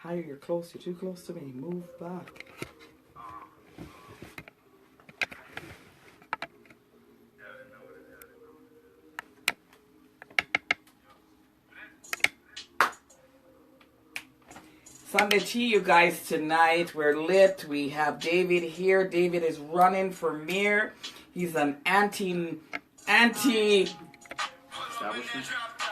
higher. You're close. You're too close to me. Move back. Sunday tea, you guys, tonight. We're lit. We have David here. David is running for mayor. He's an anti-establishment.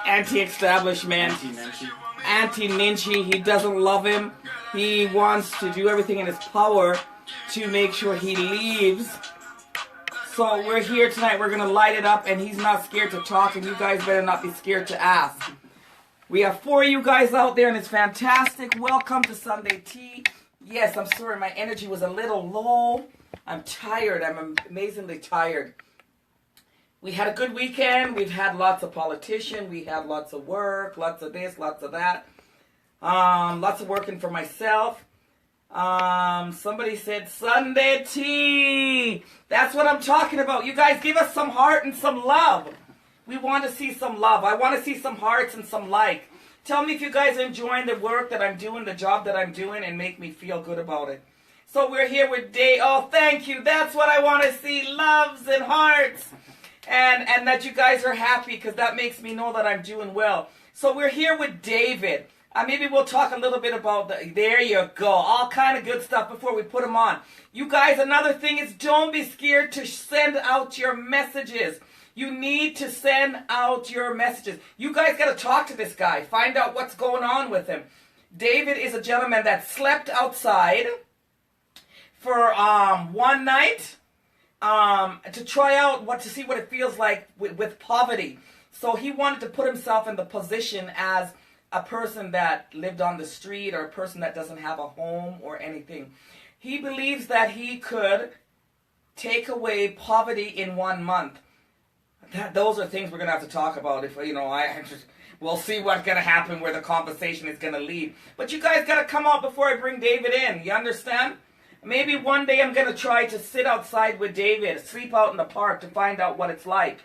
Anti-Nenshi. Anti-Nenshi. He doesn't love him. He wants to do everything in his power to make sure he leaves. So we're here tonight. We're going to light it up, and he's not scared to talk, and you guys better not be scared to ask. We have 4 of you guys out there, and it's fantastic. Welcome to Sunday Tea. Yes, I'm sorry, my energy was a little low. I'm tired. I'm amazingly tired. We had a good weekend. We've had lots of politicians. We had lots of work, lots of this, lots of that. Lots of working for myself. Somebody said Sunday Tea. That's what I'm talking about. You guys give us some heart and some love. We want to see some love. I want to see some hearts and some like. Tell me if you guys are enjoying the work that I'm doing, the job that I'm doing, and make me feel good about it. So we're here with Dave. Oh, thank you. That's what I want to see. Loves and hearts. And that you guys are happy, because that makes me know that I'm doing well. So we're here with David. Maybe we'll talk a little bit about there you go. All kind of good stuff before we put him on. You guys, another thing is don't be scared to send out your messages. You need to send out your messages. You guys got to talk to this guy. Find out what's going on with him. David is a gentleman that slept outside for one night to try out to see what it feels like with poverty. So he wanted to put himself in the position as a person that lived on the street or a person that doesn't have a home or anything. He believes that he could take away poverty in 1 month. Those are things we're going to have to talk about. If we'll see what's going to happen, where the conversation is going to lead. But you guys got to come out before I bring David in. You understand? Maybe one day I'm going to try to sit outside with David, sleep out in the park to find out what it's like.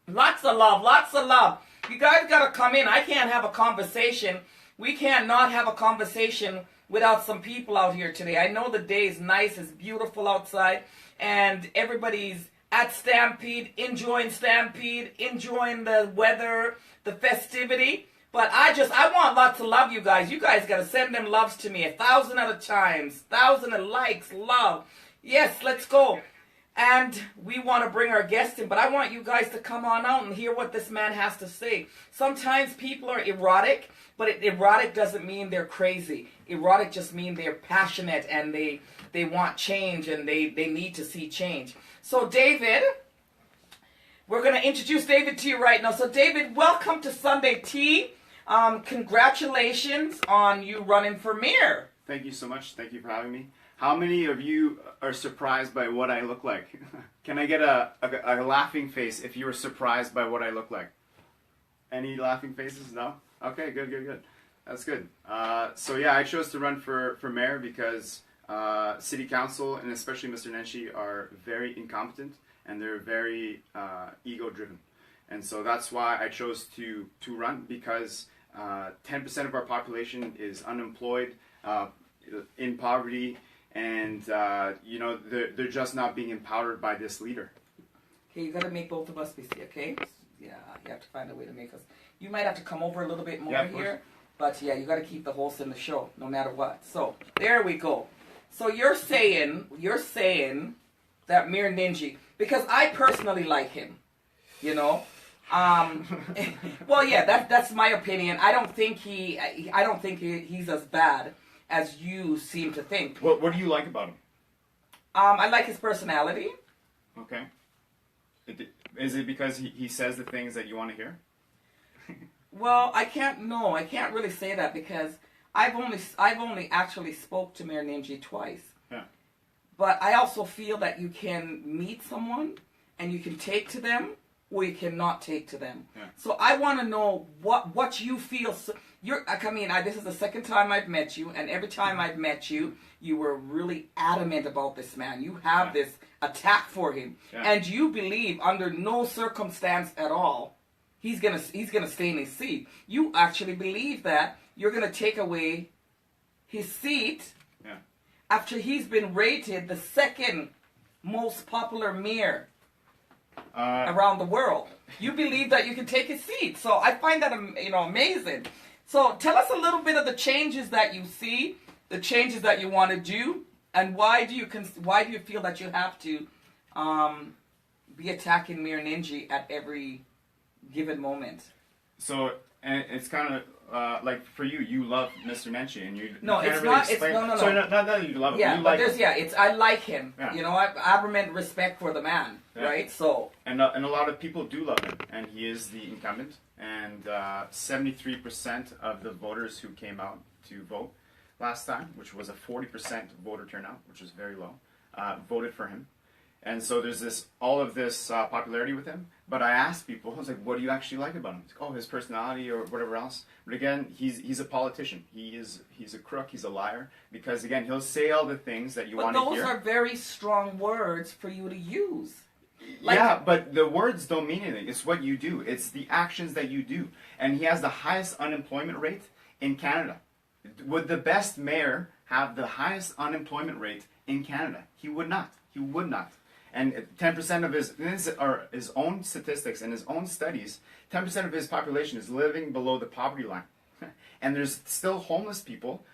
Lots of love, lots of love. You guys got to come in. I can't have a conversation. We can't not have a conversation without some people out here today. I know the day is nice, it's beautiful outside, and everybody's at Stampede, enjoying the weather, the festivity. But I want lots of love, you guys. You guys got to send them loves to me. 1,000 at a time. 1,000 likes, love. Yes, let's go. And we want to bring our guest in, but I want you guys to come on out and hear what this man has to say. Sometimes people are erotic, but erotic doesn't mean they're crazy. Erotic just means they're passionate and they want change and they need to see change. So David, we're going to introduce David to you right now. So David, welcome to Sunday Tea. Congratulations on you running for mayor. Thank you so much. Thank you for having me. How many of you are surprised by what I look like? Can I get a laughing face if you were surprised by what I look like? Any laughing faces? No? Okay, good. That's good. So yeah, I chose to run for mayor because City Council, and especially Mr. Nenshi, are very incompetent and they're very ego-driven. And so that's why I chose to run, because 10% of our population is unemployed, in poverty, and they're just not being empowered by this leader. Okay, you got to make both of us busy, okay? Yeah, you have to find a way to make us. You might have to come over a little bit more here, but yeah, you got to keep the host in the show, no matter what. So there we go. So you're saying that Mayor Nenshi, because I personally like him, you know. Well, yeah, that's my opinion. I don't think he's as bad as you seem to think. What do you like about him? I like his personality. Okay. Is it because he says the things that you want to hear? Well, I can't really say that, because I've only actually spoke to Mayor Nenshi twice. Yeah. But I also feel that you can meet someone and you can take to them, or you cannot take to them. Yeah. So I want to know what you feel. This is the second time I've met you, and every time I've met you, you were really adamant about this man. You have this attack for him, and you believe under no circumstance at all he's gonna stay in his seat. You actually believe that you're gonna take away his seat after he's been rated the second most popular mayor around the world. You believe that you can take his seat. So I find that amazing. So tell us a little bit of the changes that you see, the changes that you want to do, and why do you feel that you have to be attacking Mayor Nenshi at every given moment? So, and it's kind of like for you, you love Mr. Nenshi, and you no, can't it's really not. explain. It's no. Sorry, not that you love him. Yeah, you but like there's him. it's I like him. Yeah. You know, I recommend respect for the man, right? So and a lot of people do love him, and he is the incumbent. And 73% of the voters who came out to vote last time, which was a 40% voter turnout, which was very low, voted for him. And so there's all of this popularity with him. But I asked people, I was like, what do you actually like about him? Like, oh, his personality or whatever else. But again, he's a politician. He's a crook. He's a liar. Because again, he'll say all the things that you want to hear. But those are very strong words for you to use. Yeah, but the words don't mean anything. It's what you do. It's the actions that you do. And he has the highest unemployment rate in Canada. Would the best mayor have the highest unemployment rate in Canada? He would not. He would not. And 10% of his own statistics and his own studies, 10% of his population is living below the poverty line. And there's still homeless people.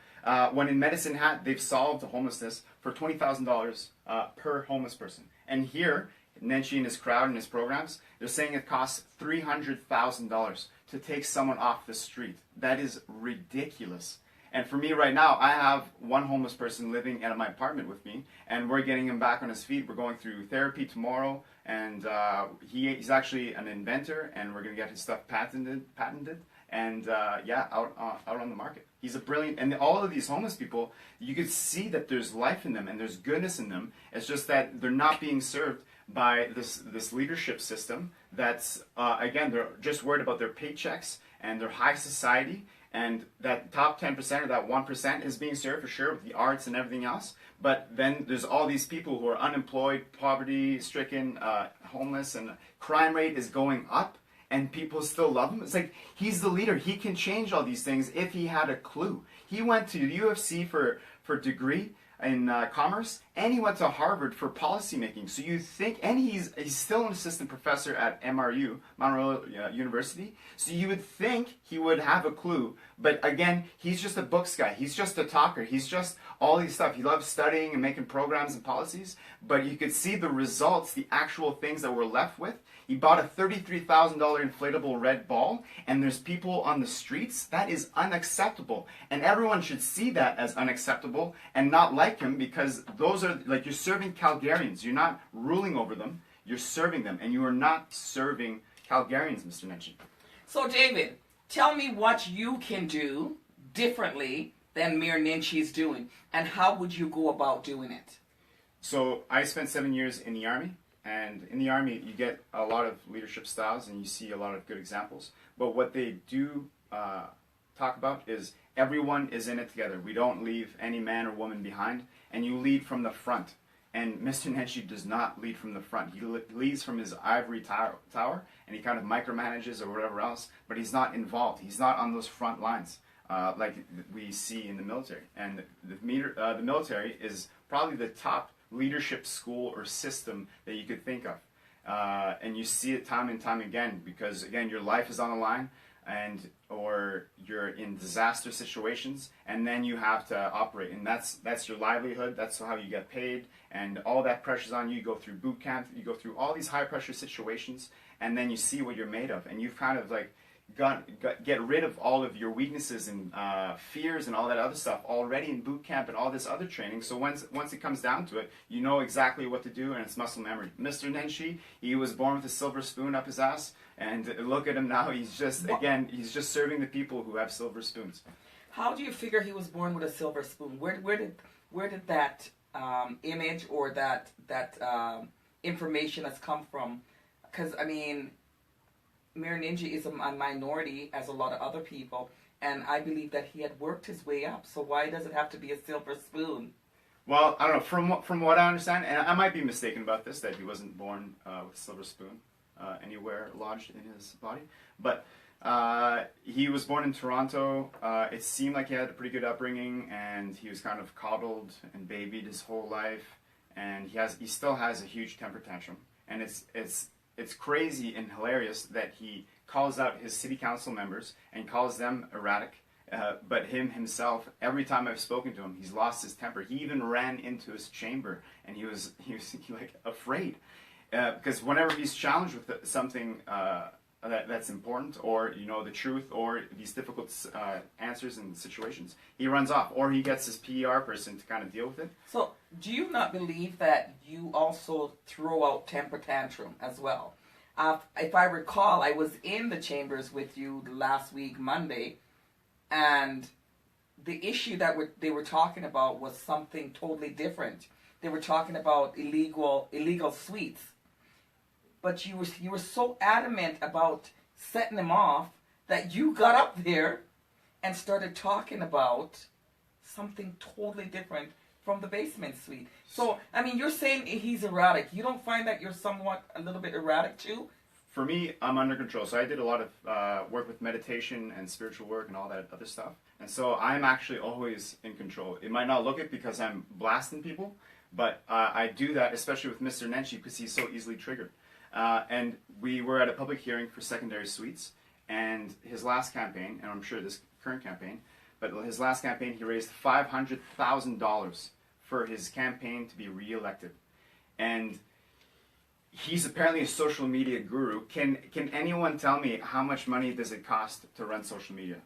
When in Medicine Hat, they've solved homelessness for $20,000 per homeless person. And here, Nenshi and his crowd and his programs, they're saying it costs $300,000 to take someone off the street. That is ridiculous. And for me right now, I have one homeless person living at my apartment with me, and we're getting him back on his feet. We're going through therapy tomorrow, and he's actually an inventor, and we're going to get his stuff patented, and out on the market. He's a brilliant, and all of these homeless people, you could see that there's life in them and there's goodness in them. It's just that they're not being served by this leadership system that's, again, they're just worried about their paychecks and their high society, and that top 10% or that 1% is being served for sure with the arts and everything else. But then there's all these people who are unemployed, poverty-stricken, homeless, and crime rate is going up, and people still love him. It's like, he's the leader. He can change all these things if he had a clue. He went to the UFC for degree in commerce, and he went to Harvard for policy making. So you think, and he's still an assistant professor at MRU, Mayoral University. So you would think he would have a clue, but again, he's just a books guy. He's just a talker. He's just all these stuff. He loves studying and making programs and policies, but you could see the results, the actual things that we're left with. He bought a $33,000 inflatable red ball, and there's people on the streets. That is unacceptable. And everyone should see that as unacceptable and not like him, because those are, like, you're serving Calgarians. You're not ruling over them. You're serving them, and you are not serving Calgarians, Mr. Nenshi. So, David, tell me what you can do differently than Mayor Nenshi is doing, and how would you go about doing it? So, I spent 7 years in the Army. And in the Army, you get a lot of leadership styles and you see a lot of good examples. But what they do talk about is everyone is in it together. We don't leave any man or woman behind. And you lead from the front. And Mr. Nenshi does not lead from the front. He leads from his ivory tower, and he kind of micromanages or whatever else. But he's not involved. He's not on those front lines like we see in the military. And the military is probably the top leadership school or system that you could think of, and you see it time and time again, because again, your life is on the line, or you're in disaster situations, and then you have to operate, and that's your livelihood. That's how you get paid, and all that pressure's on you. You go through boot camp, you go through all these high pressure situations, and then you see what you're made of, and you've kind of like get rid of all of your weaknesses and fears and all that other stuff already in boot camp and all this other training. So once it comes down to it, you know exactly what to do, and it's muscle memory. Mr. Nenshi, he was born with a silver spoon up his ass, and look at him now. He's just serving the people who have silver spoons. How do you figure he was born with a silver spoon? Where did that image or that information has come from? Because I mean, Mayor Nenshi is a minority, as a lot of other people, and I believe that he had worked his way up. So why does it have to be a silver spoon? Well, I don't know. From what I understand, and I might be mistaken about this, that he wasn't born with a silver spoon. anywhere lodged in his body. But he was born in Toronto. It seemed like he had a pretty good upbringing, and he was kind of coddled and babied his whole life. And he still has a huge temper tantrum. And it's crazy and hilarious that he calls out his city council members and calls them erratic. But himself, every time I've spoken to him, he's lost his temper. He even ran into his chamber, and he was like afraid, because whenever he's challenged with something that's important, or the truth, or these difficult answers and situations, he runs off, or he gets his PR person to kind of deal with it. So, do you not believe that you also throw out temper tantrum as well? If I recall, I was in the chambers with you last week, Monday, and the issue that they were talking about was something totally different. They were talking about illegal suites. But you were so adamant about setting them off that you got up there and started talking about something totally different from the basement suite. So, I mean, you're saying he's erratic. You don't find that you're somewhat a little bit erratic too? For me, I'm under control. So I did a lot of work with meditation and spiritual work and all that other stuff. And so I'm actually always in control. It might not look it because I'm blasting people, but I do that, especially with Mr. Nenshi, because he's so easily triggered. And we were at a public hearing for secondary suites, and his last campaign, and I'm sure this current campaign, but his last campaign, he raised $500,000 for his campaign to be re-elected. And he's apparently a social media guru. Can anyone tell me how much money does it cost to run social media?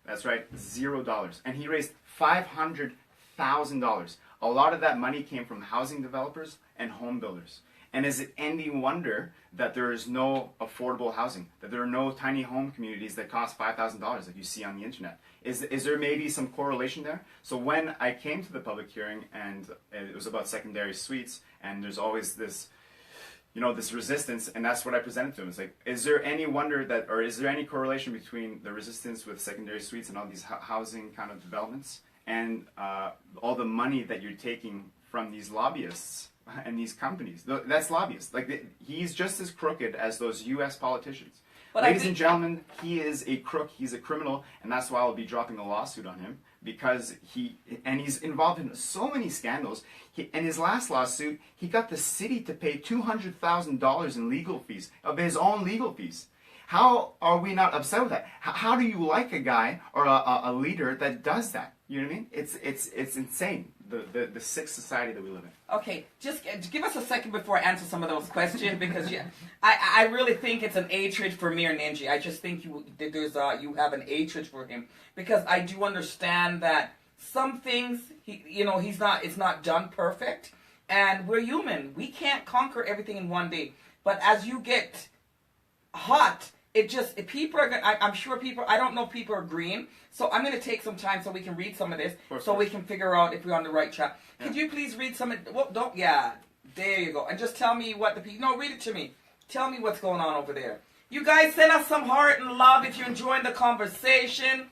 That's right, $0. And he raised $500,000. A lot of that money came from housing developers and home builders. And is it any wonder that there is no affordable housing, that there are no tiny home communities that cost $5,000 that you see on the internet? Is there maybe some correlation there? So when I came to the public hearing, and it was about secondary suites, and there's always this, this resistance, and that's what I presented to him. It's like, is there any wonder that, or is there any correlation between the resistance with secondary suites and all these housing kind of developments, and all the money that you're taking from these lobbyists and these companies? That's lobbyists. Like, he's just as crooked as those U.S. politicians. But ladies and gentlemen, he is a crook. He's a criminal, and that's why I'll be dropping a lawsuit on him, because he's involved in so many scandals. In his last lawsuit, he got the city to pay $200,000 in legal fees, of his own legal fees. How are we not upset with that? How do you like a guy or a leader that does that? You know what I mean? It's insane, the sick society that we live in. Okay, just give us a second before I answer some of those questions, because I really think it's an hatred for Mayor Nenshi. I just think you have an hatred for him, because I do understand that some things it's not done perfect, and we're human. We can't conquer everything in one day. But as you get hot, people are gonna, I'm sure people, I don't know if people are agreeing, so I'm going to take some time so we can read some of this, so we can figure out if we're on the right track. Yeah. Could you please read some of, there you go, and just tell me what read it to me. Tell me what's going on over there. You guys send us some heart and love if you're enjoying the conversation.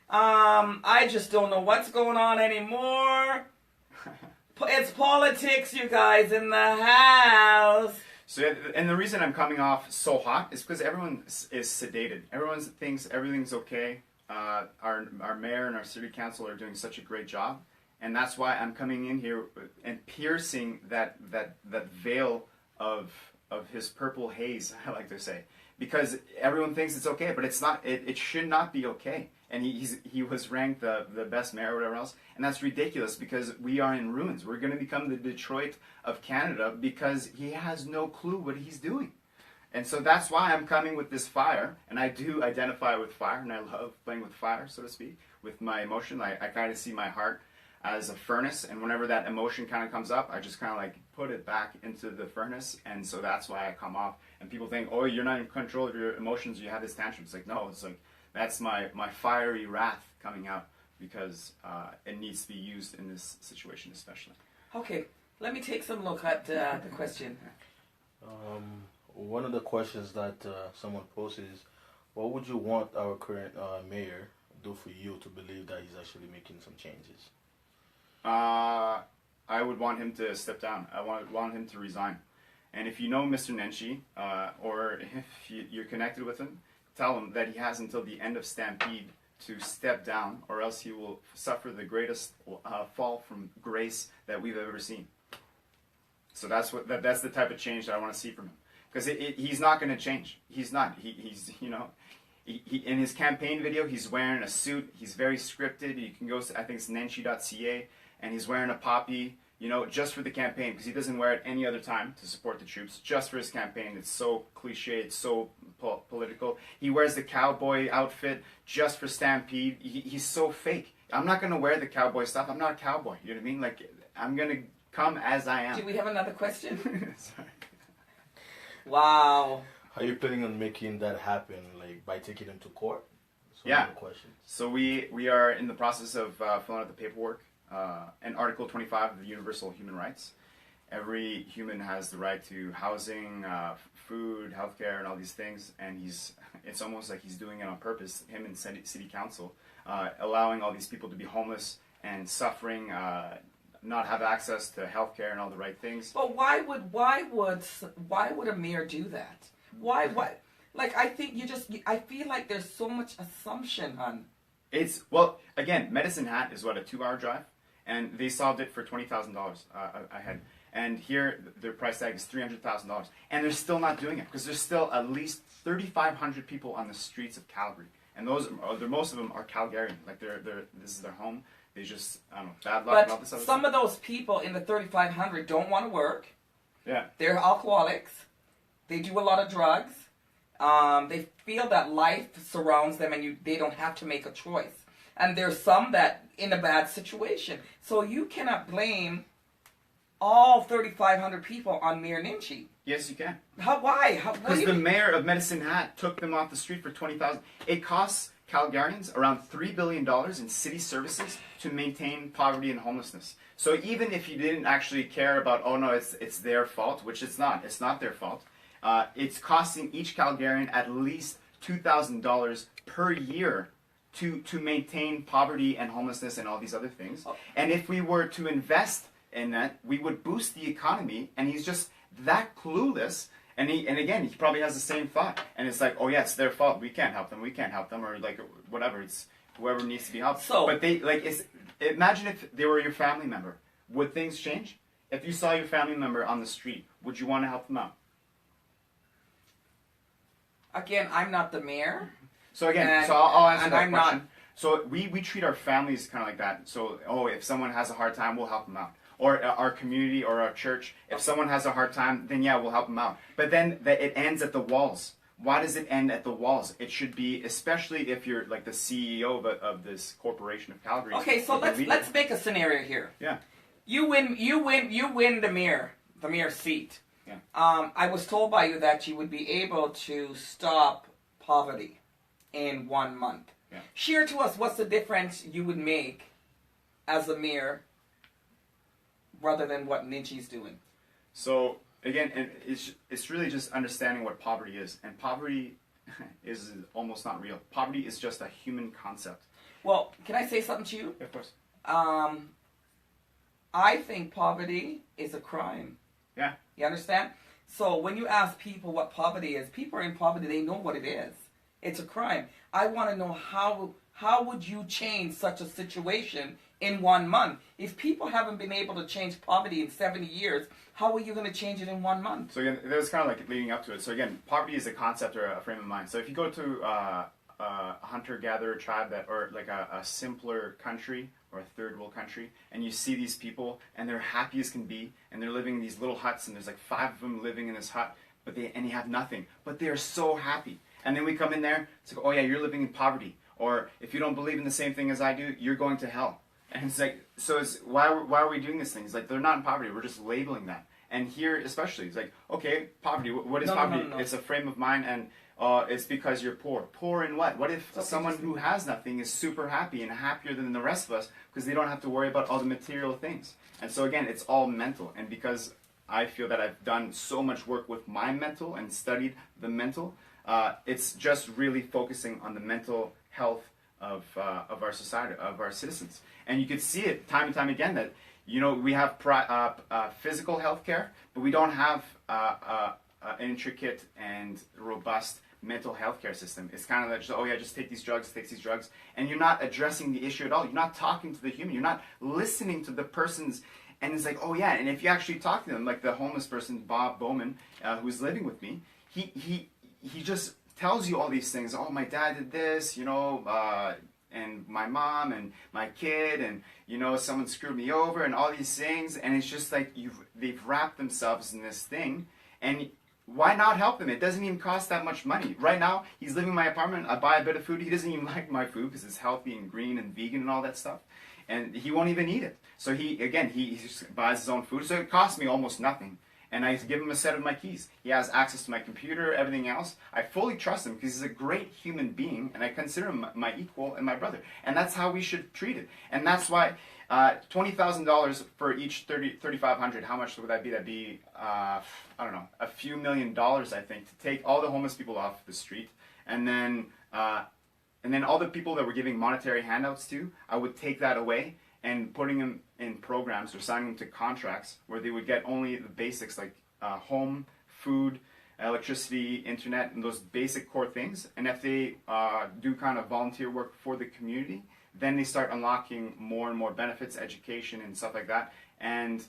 I just don't know what's going on anymore. It's politics, you guys, in the house. So, and the reason I'm coming off so hot is because everyone is sedated. Everyone thinks everything's okay. Our mayor and our city council are doing such a great job, and that's why I'm coming in here and piercing that veil of his purple haze, I like to say, because everyone thinks it's okay, but it's not. It should not be okay. And he was ranked the best mayor or whatever else, and that's ridiculous, because we are in ruins. We're going to become the Detroit of Canada because he has no clue what he's doing. And so that's why I'm coming with this fire, and I do identify with fire, and I love playing with fire, so to speak, with my emotion. I kind of see my heart as a furnace, and whenever that emotion kind of comes up, I just kind of like put it back into the furnace, and so that's why I come off. And people think, oh, you're not in control of your emotions, you have this tantrum. It's like, no, it's like, that's my fiery wrath coming out, because it needs to be used in this situation especially. Okay, let me take some look at the question. One of the questions that someone posed is, what would you want our current mayor do for you to believe that he's actually making some changes? I would want him to step down. I want him to resign. And if you know Mr. Nenshi, or if you're connected with him, tell him that he has until the end of Stampede to step down, or else he will suffer the greatest fall from grace that we've ever seen. So that's the type of change that I want to see from him, because he's not going to change. He's not. He's in his campaign video, he's wearing a suit. He's very scripted. You can go, I think it's nenshi.ca, and he's wearing a poppy, just for the campaign, because he doesn't wear it any other time to support the troops, just for his campaign. It's so cliche, it's so political. He wears the cowboy outfit just for Stampede. He's so fake. I'm not going to wear the cowboy stuff. I'm not a cowboy. You know what I mean? Like, I'm going to come as I am. Do we have another question? Sorry. Wow. How are you planning on making that happen, like by taking him to court? Yeah. Questions. So we are in the process of filling out the paperwork. And Article 25 of the Universal Human Rights. Every human has the right to housing, food, healthcare, and all these things. And it's almost like he's doing it on purpose, him and city council, allowing all these people to be homeless and suffering, not have access to healthcare and all the right things. But why would a mayor do that? Why? Like, I think I feel like there's so much assumption on. Well, again, Medicine Hat is what, a 2-hour drive? And they solved it for $20,000 ahead. And here, their price tag is $300,000. And they're still not doing it, because there's still at least 3,500 people on the streets of Calgary. And most of them are Calgarian. Like, this is their home. They just, I don't know, bad luck and all this But other some stuff. of those people in the 3,500 don't want to work. Yeah. They're alcoholics. They do a lot of drugs. They feel that life surrounds them and they don't have to make a choice. And there's some that in a bad situation. So you cannot blame all 3,500 people on Mayor Nenshi. Yes, you can. Why? Because the mayor of Medicine Hat took them off the street for $20,000. It costs Calgarians around $3 billion in city services to maintain poverty and homelessness. So even if you didn't actually care about, oh no, it's their fault, which it's not their fault. It's costing each Calgarian at least $2,000 per year to maintain poverty and homelessness and all these other things. And if we were to invest in that, we would boost the economy. And he's just that clueless. And again, he probably has the same thought. And it's like, oh yeah, it's their fault. We can't help them, or like whatever. It's whoever needs to be helped. So, but imagine if they were your family member. Would things change? If you saw your family member on the street, would you want to help them out? Again, I'm not the mayor. So again, I'll answer that I'm question. not. So we treat our families kind of like that. So, if someone has a hard time, we'll help them out. Or our community or our church, if someone has a hard time, then yeah, we'll help them out. But then it ends at the walls. Why does it end at the walls? It should be, especially if you're like the CEO of this corporation of Calgary. Okay, so let's make a scenario here. Yeah. You win the mayor seat. Yeah. I was told by you that you would be able to stop poverty in 1 month. Yeah. Share to us what's the difference you would make as a mayor rather than what Nenshi's doing. So again, and it's really just understanding what poverty is, and poverty is almost not real. Poverty is just a human concept. Well, can I say something to you? Of course. I think poverty is a crime. Yeah. You understand? So when you ask people what poverty is, people are in poverty, they know what it is. It's a crime. I want to know how would you change such a situation in 1 month? If people haven't been able to change poverty in 70 years, how are you going to change it in 1 month? So again, that was kind of like leading up to it. So again, poverty is a concept or a frame of mind. So if you go to a hunter-gatherer tribe or like a simpler country or a third world country, and you see these people and they're happy as can be, and they're living in these little huts, and there's like 5 of them living in this hut, but they have nothing, but they're so happy. And then we come in there, it's like, oh yeah, you're living in poverty, or if you don't believe in the same thing as I do, you're going to hell. And it's like, so why are we doing these things? Like, they're not in poverty, we're just labeling that. And here especially, it's like, okay, poverty, what is poverty? No. It's a frame of mind, and it's because you're poor. Poor in what? What if someone who has nothing is super happy and happier than the rest of us because they don't have to worry about all the material things? And so again, it's all mental. And because I feel that I've done so much work with my mental and studied the mental, it's just really focusing on the mental health of our society, of our citizens. And you could see it time and time again that You know, we have physical health care, but we don't have an intricate and robust mental health care system. It's kind of like, oh yeah, just take these drugs, and you're not addressing the issue at all. You're not talking to the human. You're not listening to the person's. And it's like, oh yeah, and if you actually talk to them, like the homeless person, Bob Bowman, who's living with me, he just tells you all these things. Oh, my dad did this, you know, and my mom and my kid, and you know, someone screwed me over, and all these things. And it's just like they've wrapped themselves in this thing, and why not help them? It doesn't even cost that much money. Right now, he's living in my apartment. I buy a bit of food. He doesn't even like my food because it's healthy and green and vegan and all that stuff. And he won't even eat it. So he just buys his own food. So it costs me almost nothing. And I give him a set of my keys. He has access to my computer, everything else. I fully trust him because he's a great human being, and I consider him my equal and my brother. And that's how we should treat it. And that's why $20,000 for each $3,500. How much would that be? That'd be I don't know, a few $1,000,000, I think, to take all the homeless people off the street, and then all the people that we're giving monetary handouts to, I would take that away and putting them in programs or signing them to contracts where they would get only the basics like home, food, electricity, internet, and those basic core things. And if they do kind of volunteer work for the community, then they start unlocking more and more benefits, education, and stuff like that, and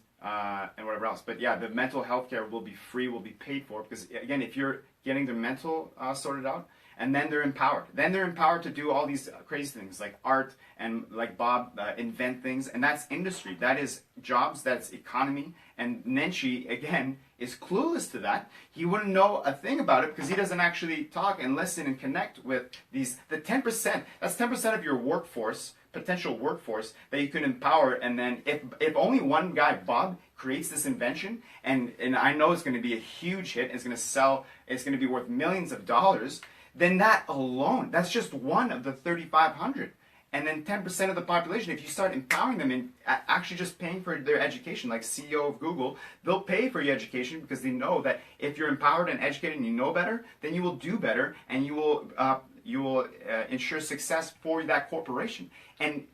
whatever else. But yeah, the mental health care will be free, will be paid for, because again, if you're getting their mental sorted out, and then they're empowered. Then they're empowered to do all these crazy things like art and like Bob invent things, and that's industry. That is jobs. That's economy. And Nenshi again is clueless to that. He wouldn't know a thing about it because he doesn't actually talk and listen and connect with the 10%. That's 10% of your workforce, potential workforce, that you can empower. And then if only one guy, Bob, creates this invention, and I know it's going to be a huge hit. It's going to sell. It's going to be worth millions of dollars. Then that alone, that's just one of the 3,500. And then 10% of the population, if you start empowering them and actually just paying for their education, like CEO of Google, they'll pay for your education because they know that if you're empowered and educated and you know better, then you will do better, and you will ensure success for that corporation. And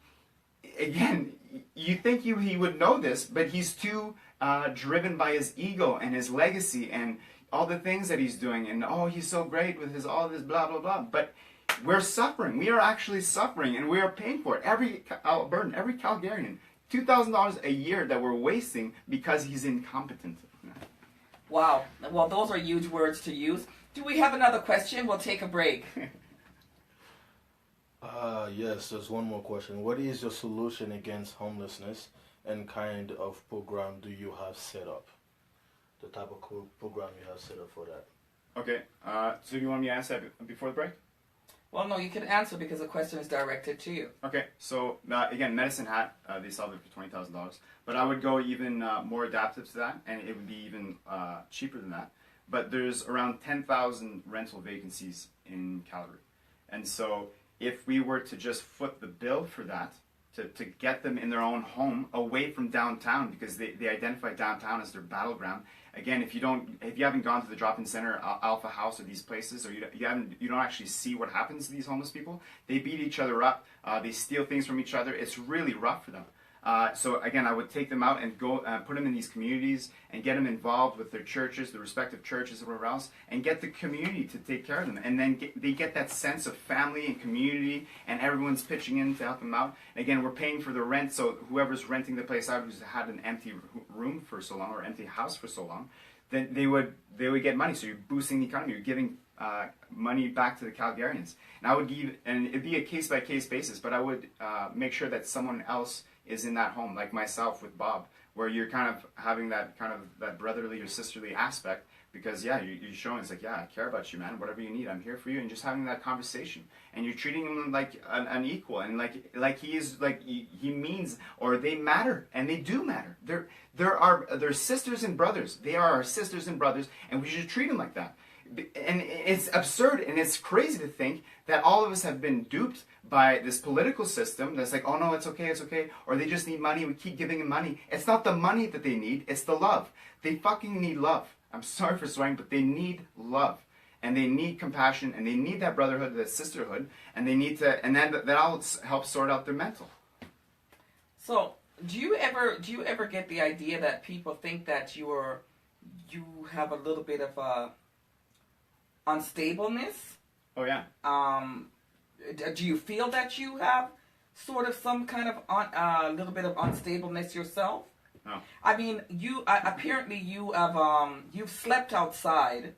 again, you think he would know this, but he's too driven by his ego and his legacy and all the things that he's doing, and oh, he's so great with all this blah blah blah. But we're suffering. We are actually suffering, and we are paying for it. Every Albertan, every Calgarian, $2,000 a year that we're wasting because he's incompetent. Wow. Well, those are huge words to use. Do we have another question? We'll take a break. Yes, there's one more question. What is your solution against homelessness, and kind of program do you have set up? The type of program you have set up for that. Okay. So you want me to answer that before the break? Well, no, you can answer because the question is directed to you. Okay. So again, Medicine Hat, they sell it for $20,000, but I would go even more adaptive to that, and it would be even cheaper than that. But there's around 10,000 rental vacancies in Calgary, and so if we were to just foot the bill for that, to get them in their own home away from downtown, because they identify downtown as their battleground. Again, if you haven't gone to the drop-in center, Alpha House, or these places, or you don't actually see what happens to these homeless people. They beat each other up. They steal things from each other. It's really rough for them. So again, I would take them out and go put them in these communities and get them involved with their churches, the respective churches, or whatever else, and get the community to take care of them. And then they get that sense of family and community, and everyone's pitching in to help them out. And again, we're paying for the rent, so whoever's renting the place out, who's had an empty room for so long or empty house for so long, then they would get money. So you're boosting the economy. You're giving money back to the Calgarians. And I would give, and it'd be a case-by-case basis, but I would make sure that someone else is in that home, like myself with Bob, where you're kind of having that brotherly or sisterly aspect, because yeah, you're showing it's like, yeah, I care about you, man, whatever you need, I'm here for you, and just having that conversation, and you're treating him like an equal, and like he is, like he means, or they matter, and they do matter. They're sisters and brothers. They are our sisters and brothers, and we should treat them like that. And it's absurd and it's crazy to think that all of us have been duped by this political system that's like, oh no, it's okay, or they just need money, we keep giving them money. It's not the money that they need, it's the love. They fucking need love. I'm sorry for swearing, but they need love. And they need compassion, and they need that brotherhood, that sisterhood, and they need to, and then that'll help sort out their mental. So, Do you ever get the idea that people think that you have a little bit of unstableness? Oh yeah. Do you feel that you have sort of some kind of a little bit of unstableness yourself? No. I mean, you apparently you have you've slept outside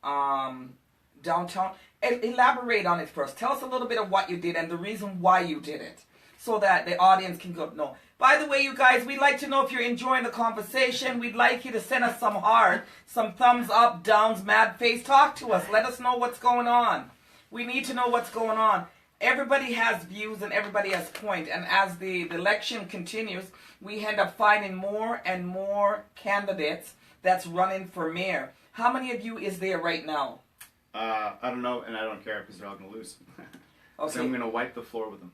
downtown. Elaborate on it first. Tell us a little bit of what you did and the reason why you did it, so that the audience can go know. By the way, you guys, we'd like to know if you're enjoying the conversation. We'd like you to send us some heart, some thumbs up, downs, mad face. Talk to us. Let us know what's going on. We need to know what's going on. Everybody has views and everybody has point. And as the election continues, we end up finding more and more candidates that's running for mayor. How many of you is there right now? I don't know, and I don't care because they're all going to lose. Okay. So I'm going to wipe the floor with them.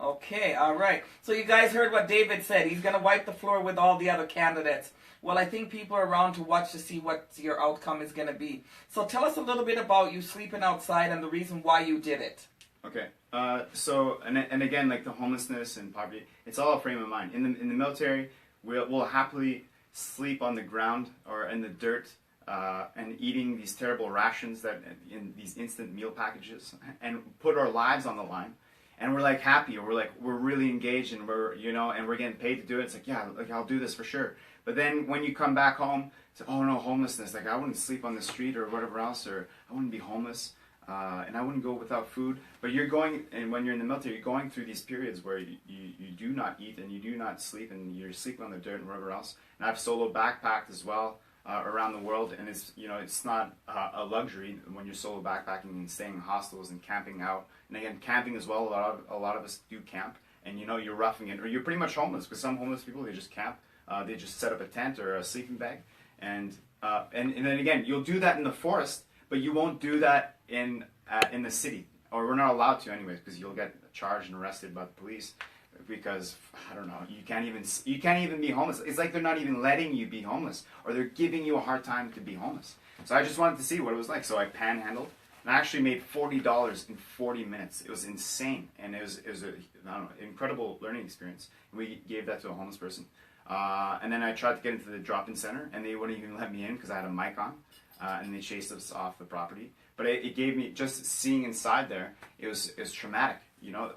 Okay, all right. So you guys heard what David said. He's going to wipe the floor with all the other candidates. Well, I think people are around to watch to see what your outcome is going to be. So tell us a little bit about you sleeping outside and the reason why you did it. Okay. So, and again, like the homelessness and poverty, it's all a frame of mind. In the military, we'll happily sleep on the ground or in the dirt and eating these terrible rations that in these instant meal packages and put our lives on the line. And we're like happy, or we're really engaged, and we're and we're getting paid to do it. It's like, yeah, like I'll do this for sure. But then when you come back home, it's like, oh no, homelessness. Like I wouldn't sleep on the street or whatever else, or I wouldn't be homeless, and I wouldn't go without food. But you're going, and when you're in the military, you're going through these periods where you do not eat and you do not sleep, and you're sleeping on the dirt and whatever else. And I've solo backpacked as well. Around the world, and it's not a luxury when you're solo backpacking and staying in hostels and camping out. And again, camping as well. A lot of us do camp, and you're roughing it, or you're pretty much homeless. Because some homeless people, they just camp, they just set up a tent or a sleeping bag, and then again, you'll do that in the forest, but you won't do that in the city, or we're not allowed to anyways, because you'll get charged and arrested by the police. Because I don't know, you can't even be homeless. It's like they're not even letting you be homeless, or they're giving you a hard time to be homeless. So I just wanted to see what it was like. So I panhandled, and I actually made $40 in 40 minutes. It was insane, and it was a I don't know, incredible learning experience. And we gave that to a homeless person, and then I tried to get into the drop-in center, and they wouldn't even let me in because I had a mic on, and they chased us off the property. But it gave me, just seeing inside there, it was traumatic.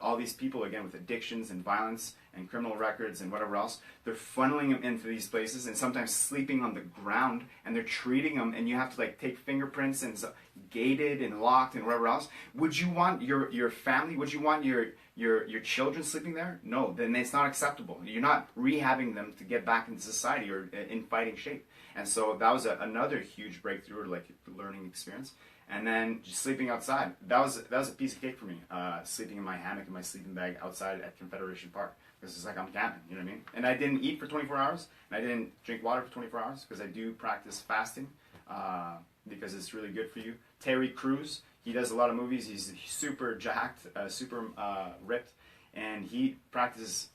All these people, again, with addictions and violence and criminal records and whatever else, they're funneling them into these places and sometimes sleeping on the ground, and they're treating them, and you have to take fingerprints and gated and locked and whatever else. Would you want your family, would you want your children sleeping there? No, then it's not acceptable. You're not rehabbing them to get back into society or in fighting shape. And so that was another huge breakthrough, or learning experience. And then just sleeping outside. That was a piece of cake for me. Sleeping in my hammock, in my sleeping bag outside at Confederation Park. Because it's like I'm camping, you know what I mean? And I didn't eat for 24 hours, and I didn't drink water for 24 hours, because I do practice fasting, because it's really good for you. Terry Crews, he does a lot of movies. He's super jacked, super ripped, and he practices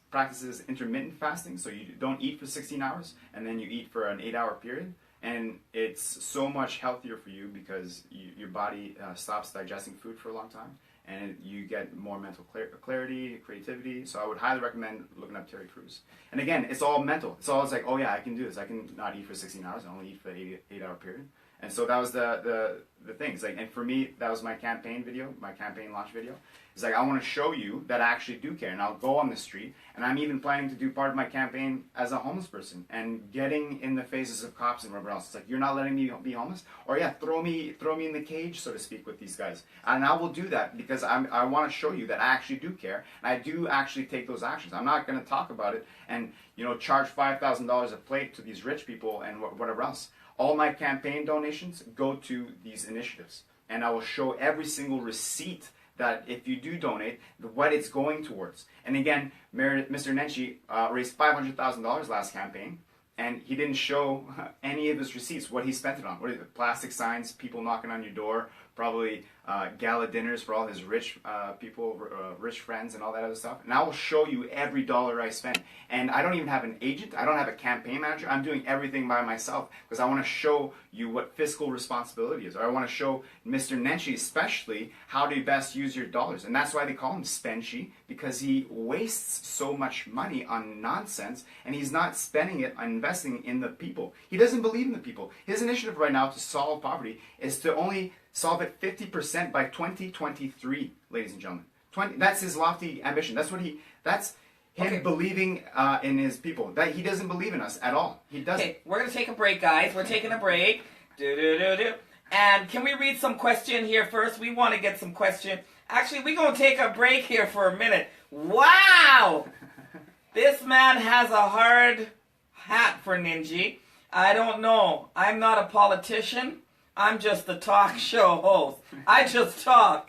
intermittent fasting. So you don't eat for 16 hours, and then you eat for an 8-hour period. And it's so much healthier for you because your body stops digesting food for a long time, and you get more mental clarity, creativity. So I would highly recommend looking up Terry Crews. And again, it's all mental. It's like, oh yeah, I can do this. I can not eat for 16 hours. I only eat for the 8-hour period. And so that was the thing. It's like, and for me, that was my campaign video, my campaign launch video. It's like, I want to show you that I actually do care, and I'll go on the street, and I'm even planning to do part of my campaign as a homeless person and getting in the faces of cops and whatever else. It's like, you're not letting me be homeless, or yeah, throw me in the cage, so to speak, with these guys. And I will do that because I want to show you that I actually do care, and I do actually take those actions. I'm not going to talk about it and charge $5,000 a plate to these rich people and whatever else. All my campaign donations go to these initiatives, and I will show every single receipt that if you do donate, what it's going towards. And again, Mr. Nenshi raised $500,000 last campaign, and he didn't show any of his receipts, what he spent it on. What is it? Plastic signs, people knocking on your door, probably gala dinners for all his rich people, rich friends and all that other stuff. And I will show you every dollar I spend. And I don't even have an agent. I don't have a campaign manager. I'm doing everything by myself because I want to show you what fiscal responsibility is. Or I want to show Mr. Nenshi especially how to best use your dollars. And that's why they call him Spenshi, because he wastes so much money on nonsense, and he's not spending it on investing in the people. He doesn't believe in the people. His initiative right now to solve poverty is to only solve it 50% by 2023, ladies and gentlemen. That's his lofty ambition. That's him believing in his people. That he doesn't believe in us at all. He doesn't. Okay, we're gonna take a break, guys. We're taking a break. And can we read some question here first? We want to get some question. Actually, we're gonna take a break here for a minute. Wow! This man has a hard hat for Ninji. I don't know. I'm not a politician. I'm just a talk show host. I just talk.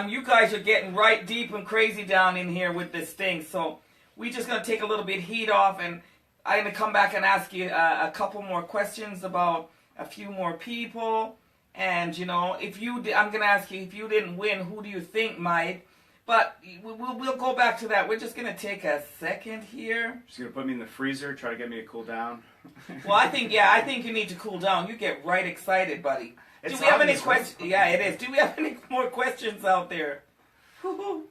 You guys are getting right deep and crazy down in here with this thing, so we're just going to take a little bit heat off, and I'm going to come back and ask you a couple more questions about a few more people. And, you know, I'm going to ask you, if you didn't win, who do you think might? But we'll go back to that. We're just going to take a second here. Just going to put me in the freezer, try to get me to cool down. Well, I think you need to cool down. You get right excited, buddy. Do we have any questions? Yeah, it is. Do we have any more questions out there? Woo-hoo.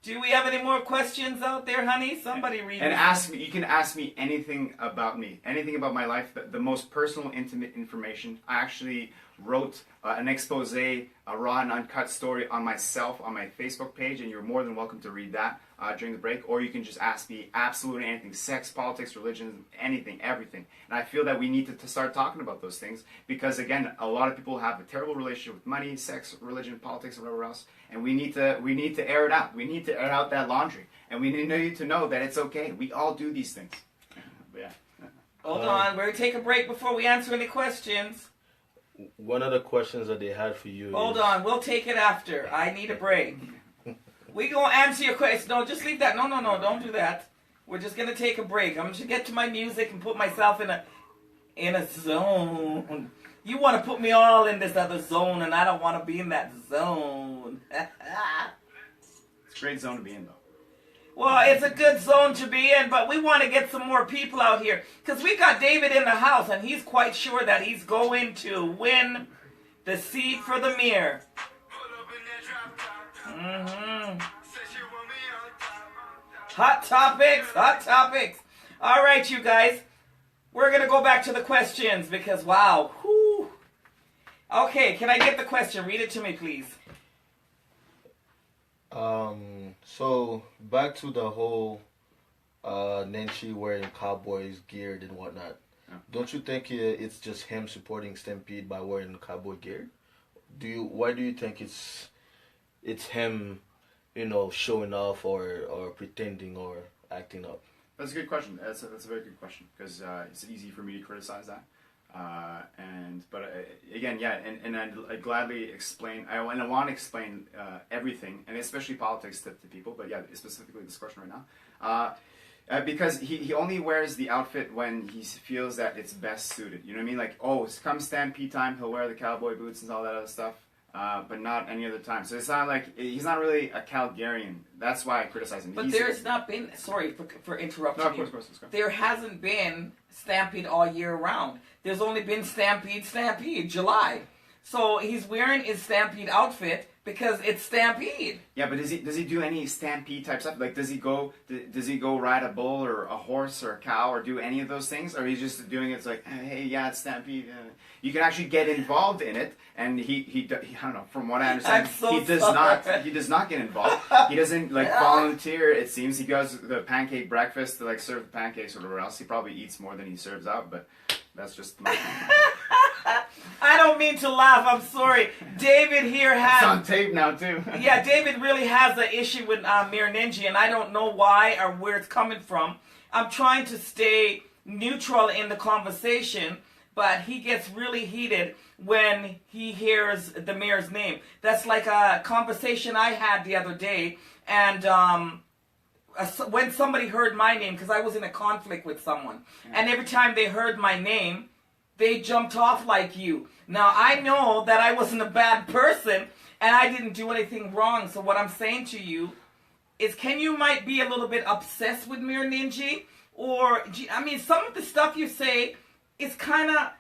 Do we have any more questions out there, honey? Somebody read. And ask me. You can ask me anything about me, anything about my life. The most personal, intimate information. I actually wrote an expose, a raw and uncut story on myself on my Facebook page, and you're more than welcome to read that during the break. Or you can just ask me absolutely anything: sex, politics, religion, anything, everything. And I feel that we need to start talking about those things because, again, a lot of people have a terrible relationship with money, sex, religion, politics, and whatever else. And we need to air it out. We need to air out that laundry, and we need you to know that it's okay. We all do these things. But yeah. Hold on, we're gonna take a break before we answer any questions. One of the questions that they had for you. Hold on, we'll take it after. I need a break. We gonna answer your question. No, just leave that. No, don't do that. We're just gonna take a break. I'm just gonna get to my music and put myself in a zone. You want to put me all in this other zone, and I don't want to be in that zone. It's a great zone to be in, though. Well, it's a good zone to be in, but we want to get some more people out here. Because we got David in the house, and he's quite sure that he's going to win the seat for the mayor. Hot topics. All right, you guys. We're going to go back to the questions because, wow. Whew. Okay, can I get the question? Read it to me, please. So, back to the whole Nenshi wearing Cowboys gear and whatnot. Yeah. Don't you think it's just him supporting Stampede by wearing cowboy gear? Why do you think it's him, showing off or pretending or acting up? That's a good question. That's a very good question because it's easy for me to criticize that. Again, yeah, and I'd gladly explain. I want to explain everything, and especially politics to people. But yeah, specifically this question right now, because he only wears the outfit when he feels that it's best suited. You know what I mean? Like, it's come Stampede time, he'll wear the cowboy boots and all that other stuff. But not any other time. So it's not like he's not really a Calgarian. That's why I criticize him. But there's not been. Sorry for interrupting you. No, of course. There hasn't been Stampede all year round. There's only been Stampede, July. So he's wearing his Stampede outfit because it's Stampede. Yeah, but does he do any Stampede type stuff? Like, does he go ride a bull or a horse or a cow or do any of those things? Or he's just doing it like, hey, yeah, it's Stampede. You can actually get involved in it, and he I don't know. From what I understand, he does not get involved. He doesn't volunteer. It seems he goes to the pancake breakfast to serve pancakes or whatever else. He probably eats more than he serves out, but that's just my I don't mean to laugh. I'm sorry. David here has... It's on tape now, too. Yeah, David really has an issue with Mayor Nenshi, and I don't know why or where it's coming from. I'm trying to stay neutral in the conversation, but he gets really heated when he hears the mayor's name. That's like a conversation I had the other day, and when somebody heard my name, because I was in a conflict with someone, and every time they heard my name, they jumped off like you. Now, I know that I wasn't a bad person, and I didn't do anything wrong, so what I'm saying to you is, can you might be a little bit obsessed with Mayor Nenshi? Or, I mean, some of the stuff you say is kind of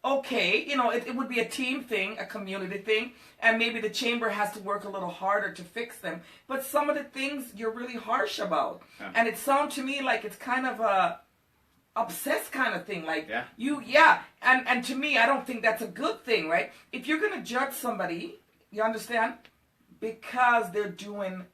okay, it would be a team thing, a community thing, and maybe the chamber has to work a little harder to fix them. But some of the things you're really harsh about. Yeah. And it sounds to me like it's kind of a obsessed kind of thing. Like, yeah. And to me, I don't think that's a good thing, right? If you're going to judge somebody, you understand, because they're doing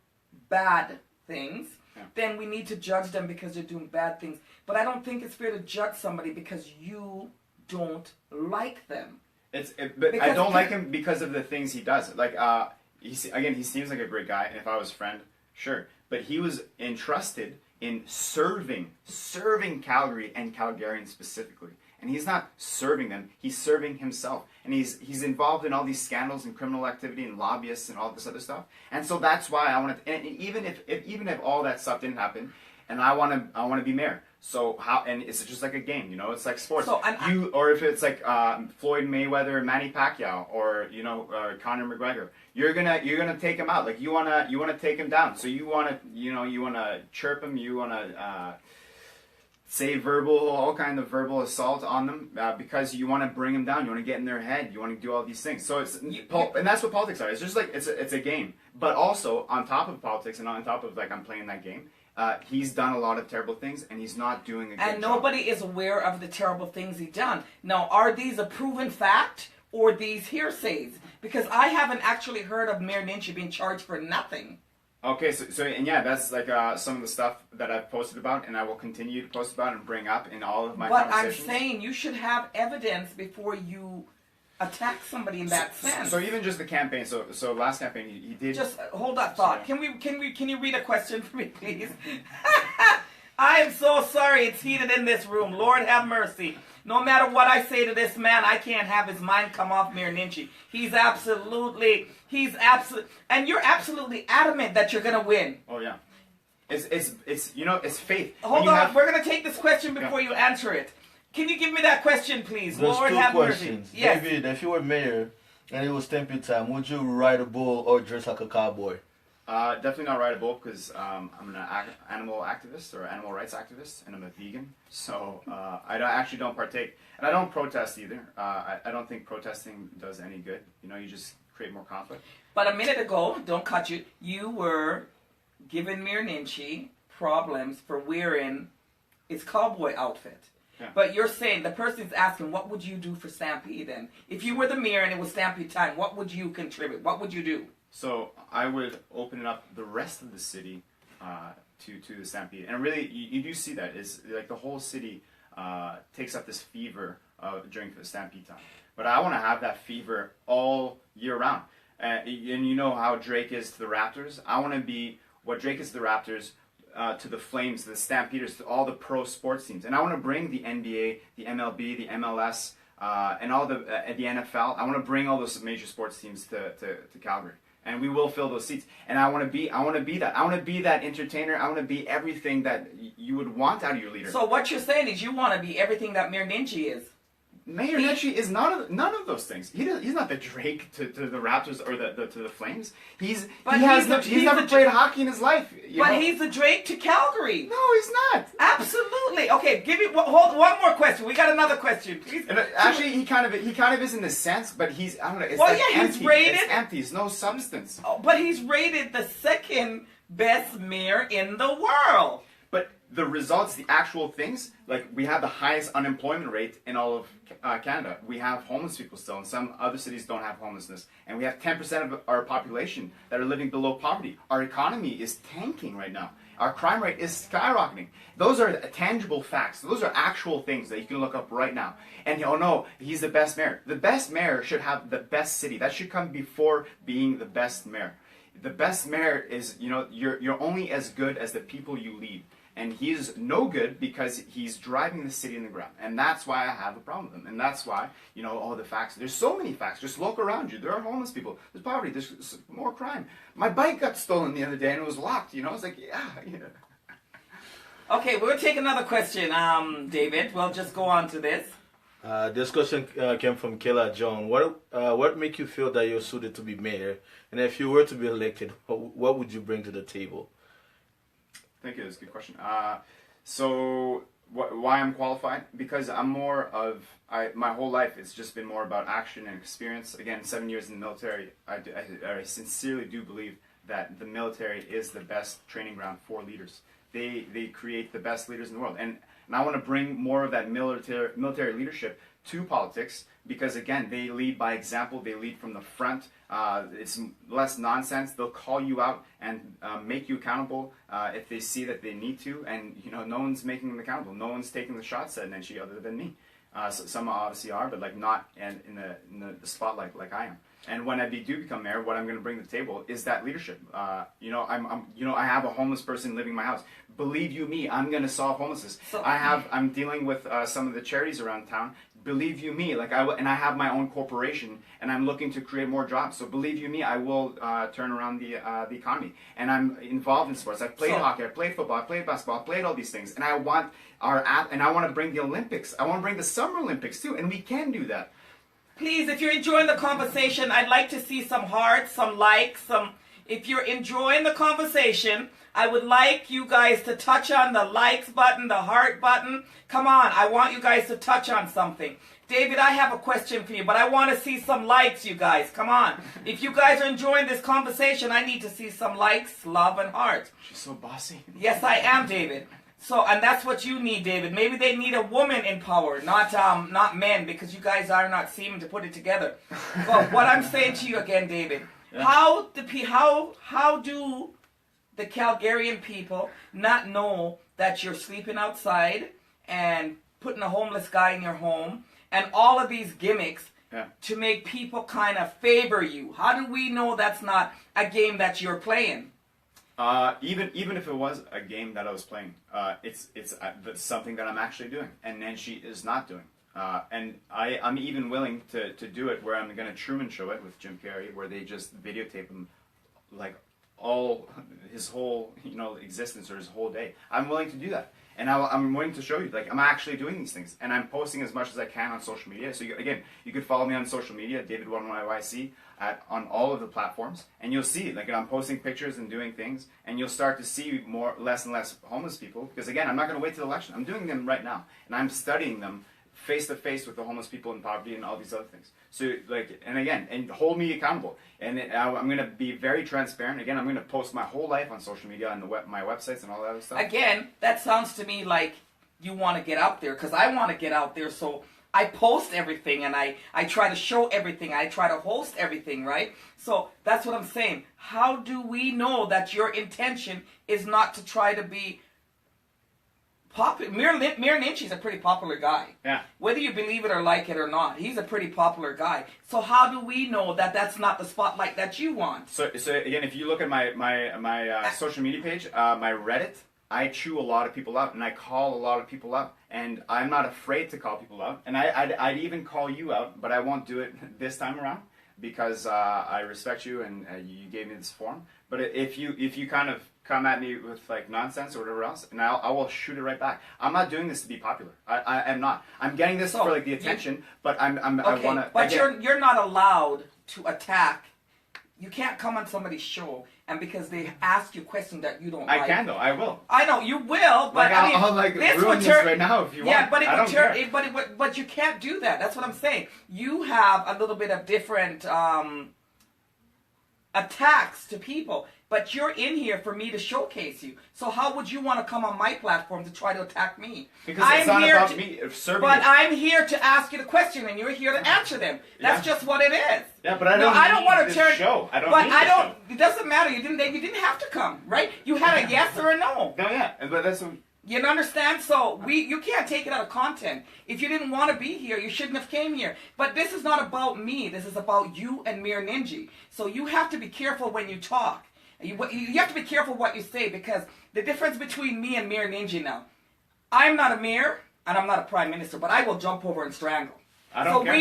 bad things, then we need to judge them because they're doing bad things. But I don't think it's fair to judge somebody because you don't like them. But I don't like him because of the things he does. Like, he seems like a great guy, and if I was a friend, sure. But he was entrusted in serving Calgary and Calgarians specifically. And he's not serving them, he's serving himself. And he's involved in all these scandals and criminal activity and lobbyists and all this other stuff. And so that's why I want to, and even if all that stuff didn't happen, and I want to be mayor. So how, and it's just like a game, it's like sports. So, or if it's like Floyd Mayweather, Manny Pacquiao, or Conor McGregor, you're gonna take him out. Like you wanna take him down. So you wanna chirp him. You wanna say all kind of verbal assault on them because you want to bring them down. You want to get in their head. You want to do all these things. So and that's what politics are. It's just like it's a game. But also on top of politics and on top of like I'm playing that game. He's done a lot of terrible things, and he's not doing a good job. And nobody is aware of the terrible things he's done. Now, are these a proven fact or these hearsays? Because I haven't actually heard of Mayor Nenshi being charged for nothing. Okay, so and yeah, that's like some of the stuff that I've posted about, and I will continue to post about and bring up in all of my conversations. But I'm saying you should have evidence before you attack somebody in that sense. So even just the campaign. So last campaign he did. Just hold that thought. Can you read a question for me, please? I am so sorry. It's heated in this room. Lord have mercy. No matter what I say to this man, I can't have his mind come off Mayor Nenshi. He's absolutely, and you're absolutely adamant that you're gonna win. Oh yeah, it's faith. Hold on, we're gonna take this question before you answer it. Can you give me that question, please? There's Lord two have questions. mercy. Yes. David, if you were mayor and it was stampede time, would you ride a bull or dress like a cowboy? Definitely not ride a bull because I'm an animal activist or animal rights activist, and I'm a vegan. So I actually don't partake, and I don't protest either. I don't think protesting does any good. You just create more conflict. But a minute ago, don't cut you. You were giving Mayor Nenshi problems for wearing his cowboy outfit. Yeah. But you're saying, the person's asking, what would you do for Stampede then? If you were the mayor and it was Stampede time, what would you contribute? What would you do? So I would open up the rest of the city to the Stampede. And really, you do see that. It's like the whole city takes up this fever during the Stampede time. But I want to have that fever all year round. And you know how Drake is to the Raptors? I want to be what Drake is to the Raptors, to the Flames, to the Stampeders, to all the pro sports teams. And I want to bring the NBA, the MLB, the MLS, and all the NFL. I want to bring all those major sports teams to Calgary. And we will fill those seats. And I want to be that. I want to be that entertainer. I want to be everything that you would want out of your leader. So what you're saying is you want to be everything that Mayor Nenshi is. Mayor Nenshi is none of those things. He's not the Drake to the Raptors or to the Flames. He's never played hockey in his life. He's the Drake to Calgary. No, he's not. Absolutely. Okay, hold one more question. We got another question, please. And actually, he kind of is in a sense, but he's I don't know. It's he's empty. rated. It's empty. It's no substance. Oh, but he's rated the second best mayor in the world. But the results, the actual things, like we have the highest unemployment rate in all of Canada. We have homeless people still, and some other cities don't have homelessness. And we have 10% of our population that are living below poverty. Our economy is tanking right now. Our crime rate is skyrocketing. Those are tangible facts. Those are actual things that you can look up right now. And oh no, he's the best mayor. The best mayor should have the best city. That should come before being the best mayor. The best mayor is, you're only as good as the people you lead. And he's no good because he's driving the city in the ground. And that's why I have a problem with him. And that's why, all the facts. There's so many facts. Just look around you. There are homeless people. There's poverty. There's more crime. My bike got stolen the other day and it was locked. It's like, yeah. Okay, we'll take another question, David. We'll just go on to this. This question came from Kayla John. What make you feel that you're suited to be mayor? And if you were to be elected, what would you bring to the table? Thank you. That's a good question. So why I'm qualified? Because I'm more of, my whole life it's just been more about action and experience. Again, 7 years in the military, I sincerely do believe that the military is the best training ground for leaders. They create the best leaders in the world. And I want to bring more of that military leadership to politics, because again, they lead by example, they lead from the front. It's less nonsense. They'll call you out and make you accountable if they see that they need to, and no one's making them accountable. No one's taking the shots at Nenshi other than me. So some obviously are, but like not in the spotlight like I am. And when I do become mayor, what I'm going to bring to the table is that leadership. I have a homeless person living in my house. Believe you me, I'm going to solve homelessness. I'm dealing with some of the charities around town. Believe you me, I have my own corporation, and I'm looking to create more jobs. So believe you me, I will turn around the economy. And I'm involved in sports. I've played hockey, I've played football, I've played basketball, I've played all these things. And I want to bring the Olympics. I want to bring the Summer Olympics too, and we can do that. Please, if you're enjoying the conversation, I'd like to see some hearts, some likes, if you're enjoying the conversation, I would like you guys to touch on the likes button, the heart button. Come on, I want you guys to touch on something. David, I have a question for you, but I want to see some likes, you guys. Come on. If you guys are enjoying this conversation, I need to see some likes, love, and heart. She's so bossy. Yes, I am, David. So, and that's what you need, David. Maybe they need a woman in power, not men, because you guys are not seeming to put it together. But what I'm saying to you again, David, yeah. How do the Calgarian people not know that you're sleeping outside and putting a homeless guy in your home and all of these gimmicks to make people kind of favor you? How do we know that's not a game that you're playing? Even if it was a game that I was playing, it's something that I'm actually doing, and Nenshi is not doing. And I'm even willing to do it where I'm going to Truman Show it with Jim Carrey, where they just videotape him like all his whole existence or his whole day. I'm willing to do that, and I'm willing to show you I'm actually doing these things, and I'm posting as much as I can on social media. So you could follow me on social media, David1YYC, on all of the platforms, and you'll see I'm posting pictures and doing things, and you'll start to see less and less homeless people, because again, I'm not going to wait till the election. I'm doing them right now, and I'm studying them face to face with the homeless people in poverty and all these other things. So and hold me accountable. And I'm going to be very transparent. Again, I'm going to post my whole life on social media and my websites and all that other stuff. Again, that sounds to me like you want to get out there, because I want to get out there. So I post everything, and I try to show everything. I try to host everything, right? So that's what I'm saying. How do we know that your intention is not to try to be popular? Mayor Nenshi is a pretty popular guy. Yeah. Whether you believe it or like it or not, he's a pretty popular guy. So how do we know that that's not the spotlight that you want? So again, if you look at my social media page, my Reddit, I chew a lot of people out, and I call a lot of people out, and I'm not afraid to call people out, and I'd even call you out, but I won't do it this time around, because I respect you, and you gave me this forum. But if you kind of come at me with nonsense or whatever else, and I will shoot it right back. I'm not doing this to be popular. I am not. I'm getting this for the attention, but I want to. But you're not allowed to attack. You can't come on somebody's show, and because they ask you a question that you don't like. I can though. I will. I know you will, but I'll ruin this right now if you want. Yeah, but you can't do that. That's what I'm saying. You have a little bit of different attacks to people, but you're in here for me to showcase you. So how would you want to come on my platform to try to attack me? Because it's not about me serving you. But I'm here to ask you the question, and you're here to answer them. That's just what it is. Yeah, but I don't want to turn. Show. I don't. But I don't. It doesn't matter. You didn't have to come, right? You had a yes or a no. No, yeah, but that's. You understand? So you can't take it out of content. If you didn't want to be here, you shouldn't have came here. But this is not about me. This is about you and Mayor Nenshi. So you have to be careful when you talk. You have to be careful what you say, because the difference between me and Mayor Nenshi now, I'm not a mayor and I'm not a prime minister, but I will jump over and strangle. I don't care.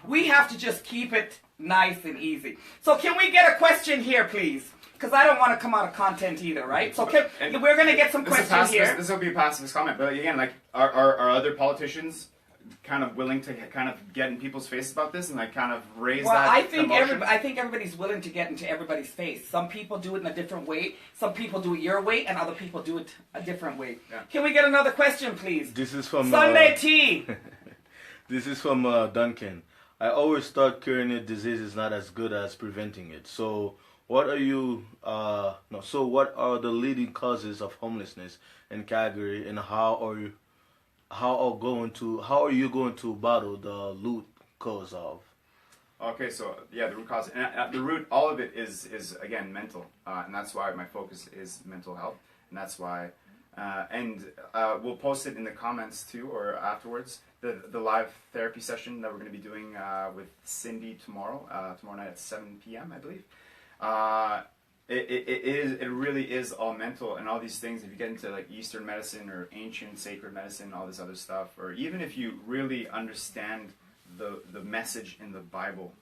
We have to just keep it nice and easy. So can we get a question here, please? Because I don't want to come out of content either, right? So we're going to get some questions here. This will be a pacifist comment, but again, are other politicians kind of willing to kind of get in people's faces about this and like kind of raise well, that I think emotion? I think everybody's willing to get into everybody's face. Some people do it in a different way. Some people do it your way, and other people do it a different way. Yeah. Can we get another question, please? This is from Sunday Tea. This is from Duncan. I always thought curing a disease is not as good as preventing it. So, what are you? So, what are the leading causes of homelessness in Calgary, and how are you going to battle the root cause of? Okay, so yeah, the root cause, and the root, all of it is again mental, and that's why my focus is mental health, and that's why, we'll post it in the comments too, or afterwards, the live therapy session that we're going to be doing with Cindy tomorrow night at 7 p.m. I believe. It really is all mental, and all these things. If you get into like Eastern medicine or ancient sacred medicine, all this other stuff, or even if you really understand the message in the Bible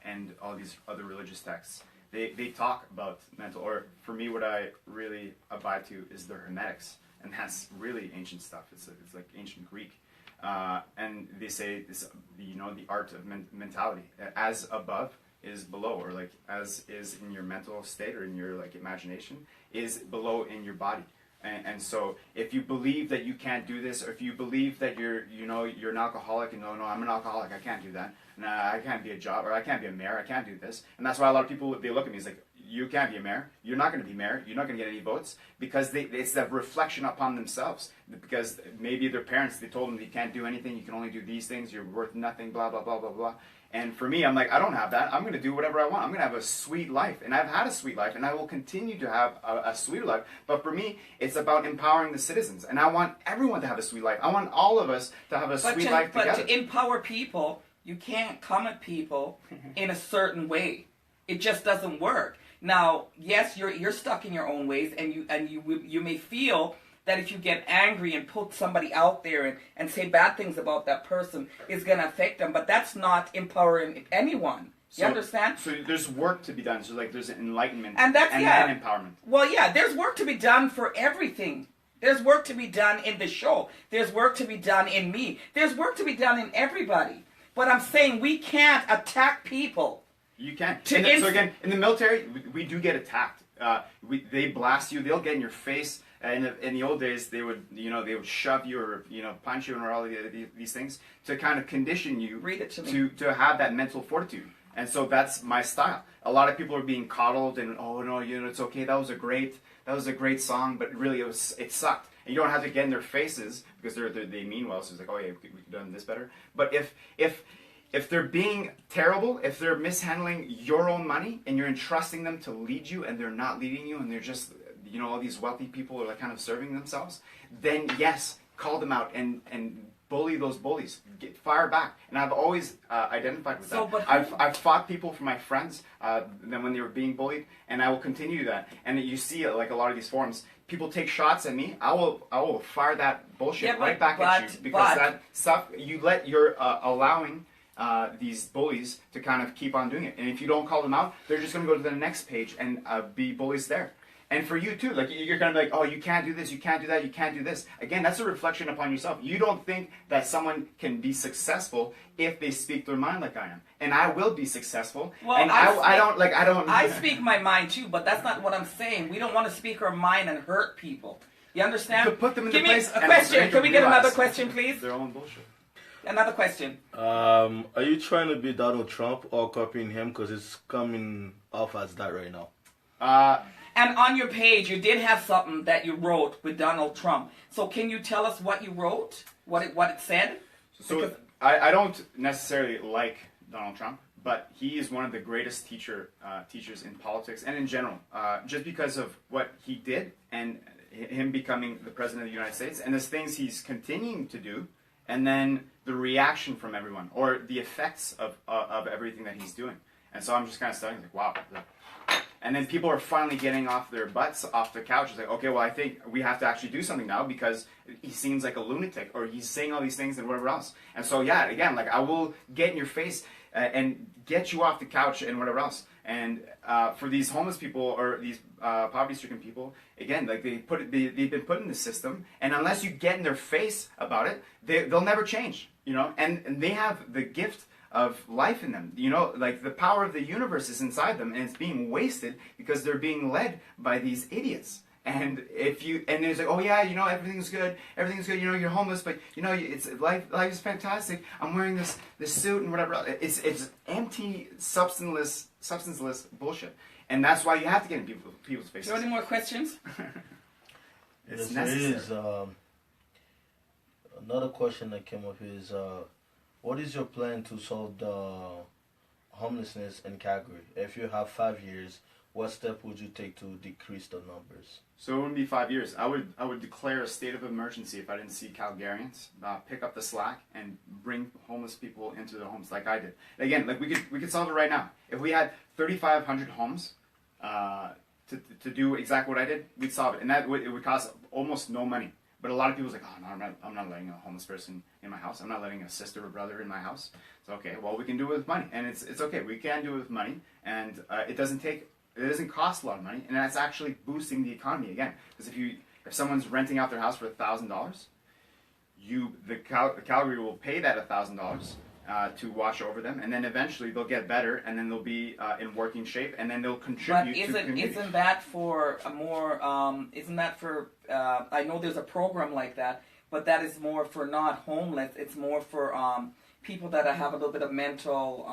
and all these other religious texts, they talk about mental. Or for me, what I really abide to is the Hermetics, and that's really ancient stuff. It's like ancient Greek, and they say this, the art of mentality, as above is below, or like as is in your mental state or in your like imagination is below in your body. And so if you believe that you can't do this, or if you believe that you're an alcoholic, and no, I'm an alcoholic, I can't do that, nah, I can't be a job, or I can't be a mayor, I can't do this. And that's why a lot of people, they look at me, it's like, you can't be a mayor, you're not going to be mayor, you're not going to get any votes, because it's that reflection upon themselves, because maybe their parents, they told them you can't do anything, you can only do these things, you're worth nothing, blah, blah, blah, blah, blah. And for me, I'm like, I don't have that. I'm going to do whatever I want. I'm going to have a sweet life. And I've had a sweet life, and I will continue to have a sweet life. But for me, it's about empowering the citizens. And I want everyone to have a sweet life. I want all of us to have a sweet life together. But to empower people, you can't come at people in a certain way. It just doesn't work. Now, yes, you're stuck in your own ways, and you may feel that if you get angry and put somebody out there and say bad things about that person is going to affect them, but that's not empowering anyone. You understand? So there's work to be done. So like there's enlightenment and then empowerment. Well, yeah, there's work to be done for everything. There's work to be done in the show. There's work to be done in me. There's work to be done in everybody. But I'm saying we can't attack people. You can't. So again, in the military, we do get attacked. They blast you. They'll get in your face. In the old days, they would shove you or punch you or all these things to kind of condition you to have that mental fortitude. And so that's my style. A lot of people are being coddled and it's okay. That was a great song, but really it sucked. And you don't have to get in their faces because they mean well. So it's like, oh yeah, we could have done this better. But if they're being terrible, if they're mishandling your own money and you're entrusting them to lead you and they're not leading you and they're just all these wealthy people are like kind of serving themselves, then yes, call them out and bully those bullies. Fire back. And I've always identified with that. I've fought people for my friends then when they were being bullied, and I will continue that. And you see like a lot of these forums, people take shots at me. I will fire that bullshit right back at you, because that stuff you're allowing these bullies to kind of keep on doing it. And if you don't call them out, they're just going to go to the next page and be bullies there. And for you too, like you're kind of like, oh, you can't do this, you can't do that, you can't do this. Again, that's a reflection upon yourself. You don't think that someone can be successful if they speak their mind like I am, and I will be successful. Well, and I don't. I speak my mind too, but that's not what I'm saying. We don't want to speak our mind and hurt people. You understand? To put them in the place. Give me a question. Can we get another question, please? Their own bullshit. Another question. Are you trying to be Donald Trump or copying him? Because it's coming off as that right now. And on your page, you did have something that you wrote with Donald Trump. So can you tell us what you wrote? What it said? So I don't necessarily like Donald Trump, but he is one of the greatest teachers in politics and in general, just because of what he did and him becoming the president of the United States and the things he's continuing to do, and then the reaction from everyone or the effects of everything that he's doing. And so I'm just kind of studying, like, wow. And then people are finally getting off their butts off the couch. It's like, okay, well, I think we have to actually do something now because he seems like a lunatic, or he's saying all these things and whatever else. And so, yeah, again, like I will get in your face and get you off the couch and whatever else. And for these homeless people or these poverty-stricken people, again, like they've been put in the system, and unless you get in their face about it, they'll never change. You know, and they have the gift of life in them. You know, like the power of the universe is inside them, and it's being wasted because they're being led by these idiots. And it's like, oh yeah, you know, everything's good, you know, you're homeless, but you know, it's life is fantastic. I'm wearing this suit and whatever. It's empty, substanceless bullshit, and that's why you have to get in people's faces. Do you have any more questions? It's yes, necessary. there is. Another question that came up is, what is your plan to solve the homelessness in Calgary? If you have 5 years, what step would you take to decrease the numbers? So it wouldn't be 5 years. I would declare a state of emergency if I didn't see Calgarians pick up the slack and bring homeless people into their homes like I did. Again, like we could solve it right now. If we had 3,500 homes to do exactly what I did, we'd solve it, and it would cost almost no money. But a lot of people's like, oh no, I'm not letting a homeless person in my house. I'm not letting a sister or brother in my house. It's okay. Well, we can do it with money, and it's okay. We can do it with money, and it doesn't cost a lot of money, and that's actually boosting the economy again. Because if someone's renting out their house for $1,000, Calgary will pay that $1,000 to watch over them, and then eventually they'll get better, and then they'll be in working shape, and then they'll contribute to the community. Isn't that for a more? Isn't that for? I know there's a program like that, but that is more for not homeless. It's more for people that have a little bit of mental,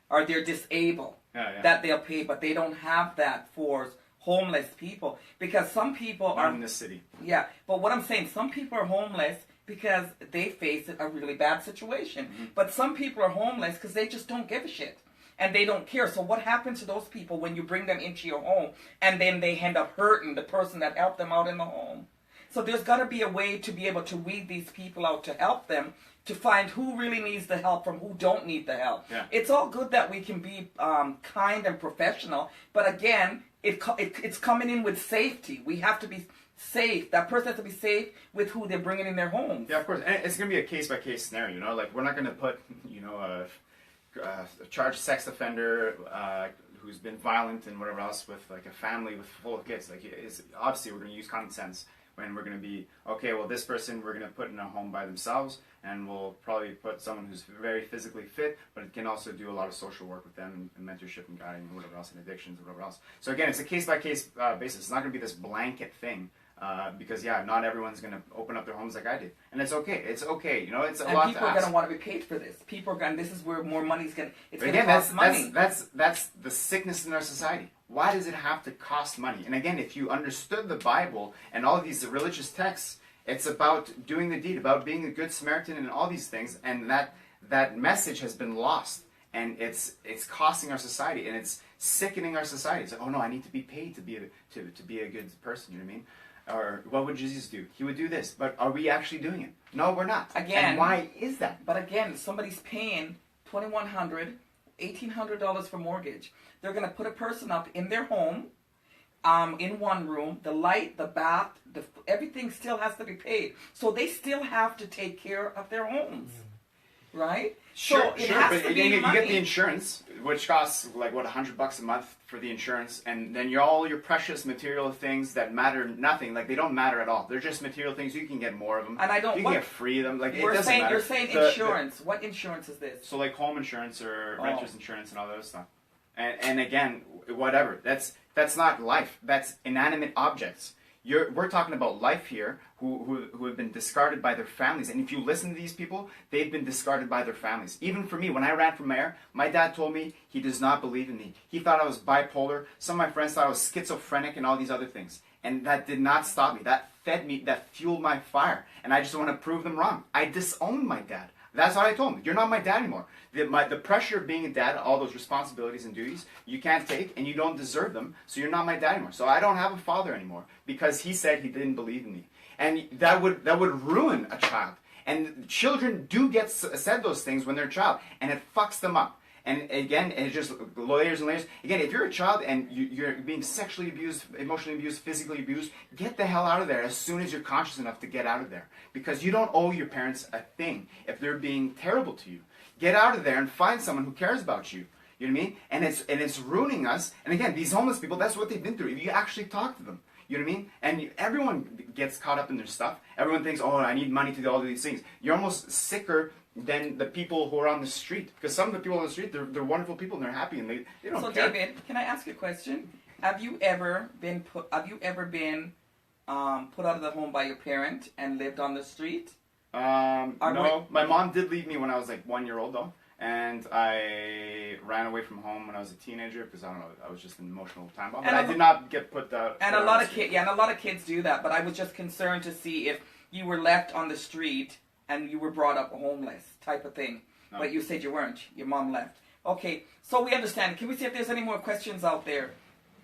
or they're disabled. Yeah. That they'll pay, but they don't have that for homeless people, because some people Not are in this city. Yeah, but what I'm saying, some people are homeless because they face a really bad situation. Mm-hmm. But some people are homeless because they just don't give a shit. And they don't care. So what happens to those people when you bring them into your home and then they end up hurting the person that helped them out in the home? So there's got to be a way to be able to weed these people out to help them, to find who really needs the help from who don't need the help. Yeah. It's all good that we can be kind and professional, but again, it's coming in with safety. We have to be safe. That person has to be safe with who they're bringing in their homes. Yeah, of course. And it's going to be a case-by-case scenario, you know? Like, we're not going to put, you know, a charged sex offender who's been violent and whatever else with, like, a family full of kids. Like, obviously, we're going to use common sense when we're going to be, okay, well, this person we're going to put in a home by themselves, and we'll probably put someone who's very physically fit, but it can also do a lot of social work with them, and mentorship and guiding and whatever else, and addictions and whatever else. So again, it's a case-by-case basis. It's not going to be this blanket thing. Because not everyone's going to open up their homes like I did, and it's okay. It's okay, you know. It's a lot to ask. And people are going to want to be paid for this. People are going. This is where more money's going. It's going to again, cost money. That's the sickness in our society. Why does it have to cost money? And again, if you understood the Bible and all of these religious texts, it's about doing the deed, about being a good Samaritan, and all these things. And that message has been lost, and it's costing our society, and it's sickening our society. It's like, oh no, I need to be paid to be a good person. You know what I mean? Or what would Jesus do? He would do this. But are we actually doing it? No, we're not. Again. And why is that? But again, somebody's paying $2,100, $1,800 for mortgage. They're going to put a person up in their home, in one room. The light, the bath, everything still has to be paid. So they still have to take care of their homes. Right? Sure, so but you get the insurance, which costs like what, $100 a month for the insurance, and then all your precious material things that matter nothing, like they don't matter at all. They're just material things. You can get more of them. And you can get free of them. Like it doesn't matter. You're saying insurance. What insurance is this? So like home insurance or renter's insurance and all that stuff. And again, whatever. That's not life. That's inanimate objects. We're talking about life here, who have been discarded by their families. And if you listen to these people, they've been discarded by their families. Even for me, when I ran for mayor, my dad told me he does not believe in me. He thought I was bipolar. Some of my friends thought I was schizophrenic and all these other things. And that did not stop me. That fed me, that fueled my fire. And I just want to prove them wrong. I disowned my dad. That's what I told him. You're not my dad anymore. The pressure of being a dad, all those responsibilities and duties, you can't take, and you don't deserve them, so you're not my dad anymore. So I don't have a father anymore, because he said he didn't believe in me. And that would ruin a child. And children do get said those things when they're a child, and it fucks them up. And again, it's just layers and layers. Again, if you're a child and you're being sexually abused, emotionally abused, physically abused, get the hell out of there as soon as you're conscious enough to get out of there. Because you don't owe your parents a thing if they're being terrible to you. Get out of there and find someone who cares about you. You know what I mean? And it's ruining us. And again, these homeless people, that's what they've been through. If you actually talk to them, you know what I mean? And everyone gets caught up in their stuff. Everyone thinks, oh, I need money to do all of these things. You're almost sicker than the people who are on the street. Because some of the people on the street, they're wonderful people and they're happy and they don't care. So David, can I ask you a question? Have you ever been put out of the home by your parent and lived on the street? No. My mom did leave me when I was like 1 year old though. And I ran away from home when I was a teenager because I don't know, I was just an emotional time bomb. But I did not get put out. And a lot of kids do that. But I was just concerned to see if you were left on the street and you were brought up homeless type of thing. No. But you said you weren't. Your mom left. Okay, so we understand. Can we see if there's any more questions out there?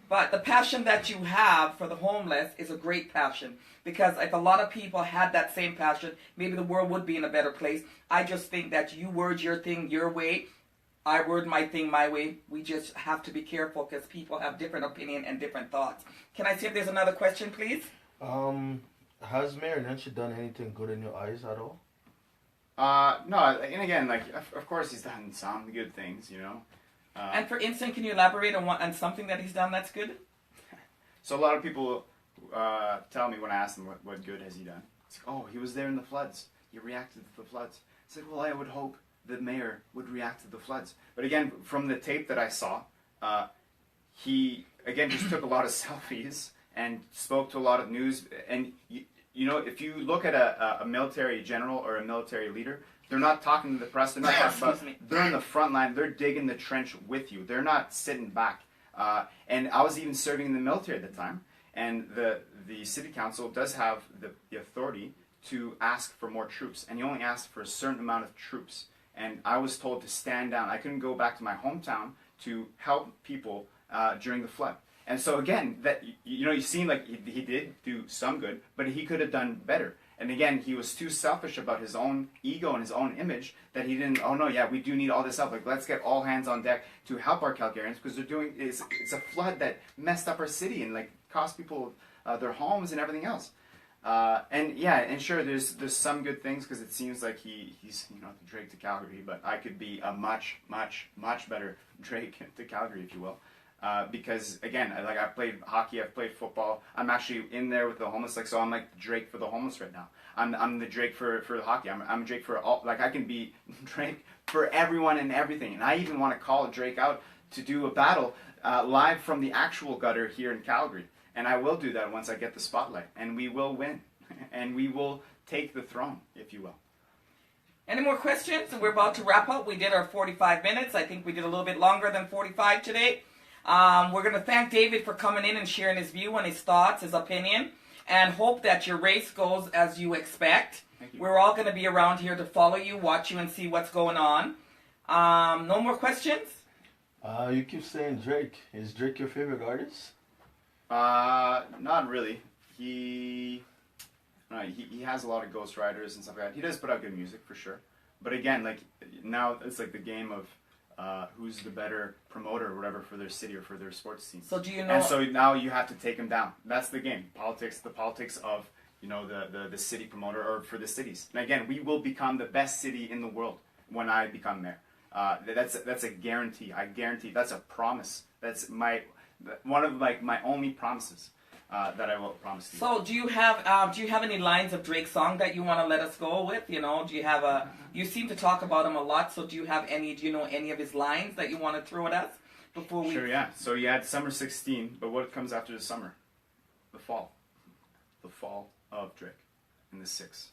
But the passion that you have for the homeless is a great passion. Because if a lot of people had that same passion, maybe the world would be in a better place. I just think that you word your thing your way. I word my thing my way. We just have to be careful because people have different opinion and different thoughts. Can I see if there's another question, please? Has Mayor Nenshi done anything good in your eyes at all? No, and again, like, of course he's done some good things, you know. And for instance, can you elaborate on something that he's done that's good? So a lot of people tell me when I ask them what good has he done. It's like, oh, he was there in the floods. He reacted to the floods. It's like, well, I would hope the mayor would react to the floods. But again, from the tape that I saw, he, again, just took a lot of selfies and spoke to a lot of news. And, you know, if you look at a military general or a military leader, they're not talking to the press. They're not talking about. They're in the front line. They're digging the trench with you. They're not sitting back. And I was even serving in the military at the time. And the city council does have the authority to ask for more troops. And you only ask for a certain amount of troops. And I was told to stand down. I couldn't go back to my hometown to help people during the flood. And so again, that you know, you seem like he did do some good, but he could have done better. And again, he was too selfish about his own ego and his own image that he didn't, oh no, yeah, we do need all this help. Like, let's get all hands on deck to help our Calgarians because it's a flood that messed up our city and like cost people their homes and everything else. And yeah, and sure, there's some good things because it seems like he's you know, the Drake to Calgary, but I could be a much better Drake to Calgary, if you will. Because again, I've played hockey, I've played football. I'm actually in there with the homeless, like, so I'm like Drake for the homeless right now. I'm the Drake for the hockey. I'm Drake for all, like, I can be Drake for everyone and everything. And I even want to call Drake out to do a battle live from the actual gutter here in Calgary. And I will do that once I get the spotlight. And we will win. And we will take the throne, if you will. Any more questions? We're about to wrap up. We did our 45 minutes. I think we did a little bit longer than 45 today. We're going to thank David for coming in and sharing his view and his thoughts, his opinion, and hope that your race goes as you expect. Thank you. We're all going to be around here to follow you, watch you, and see what's going on. No more questions? You keep saying Drake. Is Drake your favorite artist? Not really. He has a lot of ghostwriters and stuff like that. He does put out good music, for sure. But again, like, now it's like the game of who's the better promoter or whatever for their city or for their sports team. So do you know? And so now you have to take him down. That's the game. The politics of, you know, the city promoter or for the cities. And again, we will become the best city in the world when I become mayor. That's a guarantee. I guarantee. That's a promise. That's one of my only promises that I will promise to you. So do you have any lines of Drake's song that you want to let us go with? You know, do you have you seem to talk about him a lot, so do you know any of his lines that you want to throw at us before we... Sure, yeah. So you had summer 16, but what comes after the summer? The fall. The fall of Drake in the 6.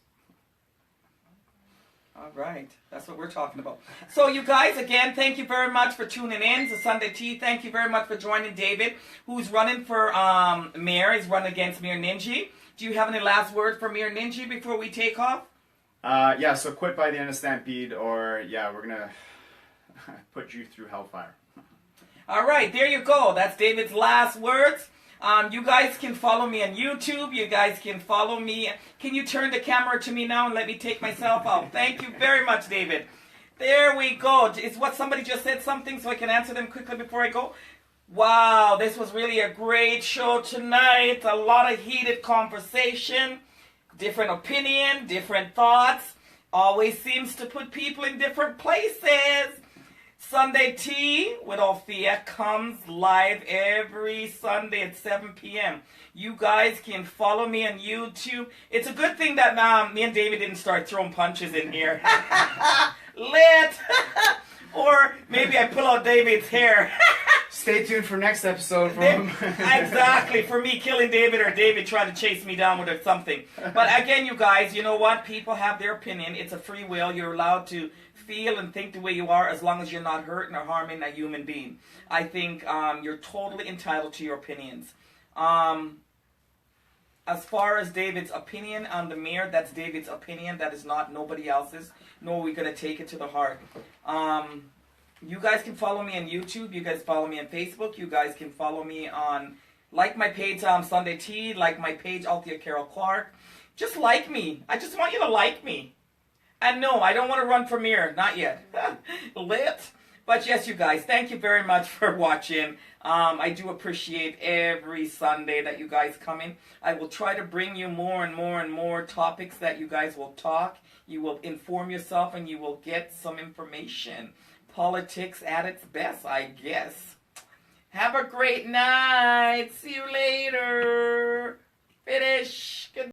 All right. That's what we're talking about. So you guys, again, thank you very much for tuning in to Sunday Tea. Thank you very much for joining David, who's running for mayor. He's running against Mayor Nenshi. Do you have any last words for Mayor Nenshi before we take off? Yeah, so quit by the end of Stampede, or, yeah, we're going to put you through hellfire. All right. There you go. That's David's last words. You guys can follow me on YouTube. You guys can follow me. Can you turn the camera to me now and let me take myself out? Thank you very much, David. There we go. Is what somebody just said something so I can answer them quickly before I go? Wow, this was really a great show tonight. A lot of heated conversation, different opinion, different thoughts. Always seems to put people in different places. Sunday Tea with Althea comes live every Sunday at 7 p.m. You guys can follow me on YouTube. It's a good thing that me and David didn't start throwing punches in here. Lit! Or maybe I pull out David's hair. Stay tuned for next episode. Exactly, for me killing David or David trying to chase me down with something. But again, you guys, you know what? People have their opinion. It's a free will. You're allowed to feel and think the way you are as long as you're not hurting or harming a human being. I think you're totally entitled to your opinions. As far as David's opinion on the mayor, that's David's opinion. That is not nobody else's. Nor are we going to take it to the heart. You guys can follow me on YouTube. You guys follow me on Facebook. You guys can follow me on, like my page Sunday Tea, like my page Althea Carol Clark. Just like me. I just want you to like me. And no, I don't want to run for mayor. Not yet. Lit. But yes, you guys, thank you very much for watching. I do appreciate every Sunday that you guys come in. I will try to bring you more and more and more topics that you guys will talk. You will inform yourself and you will get some information. Politics at its best, I guess. Have a great night. See you later. Finish. Good.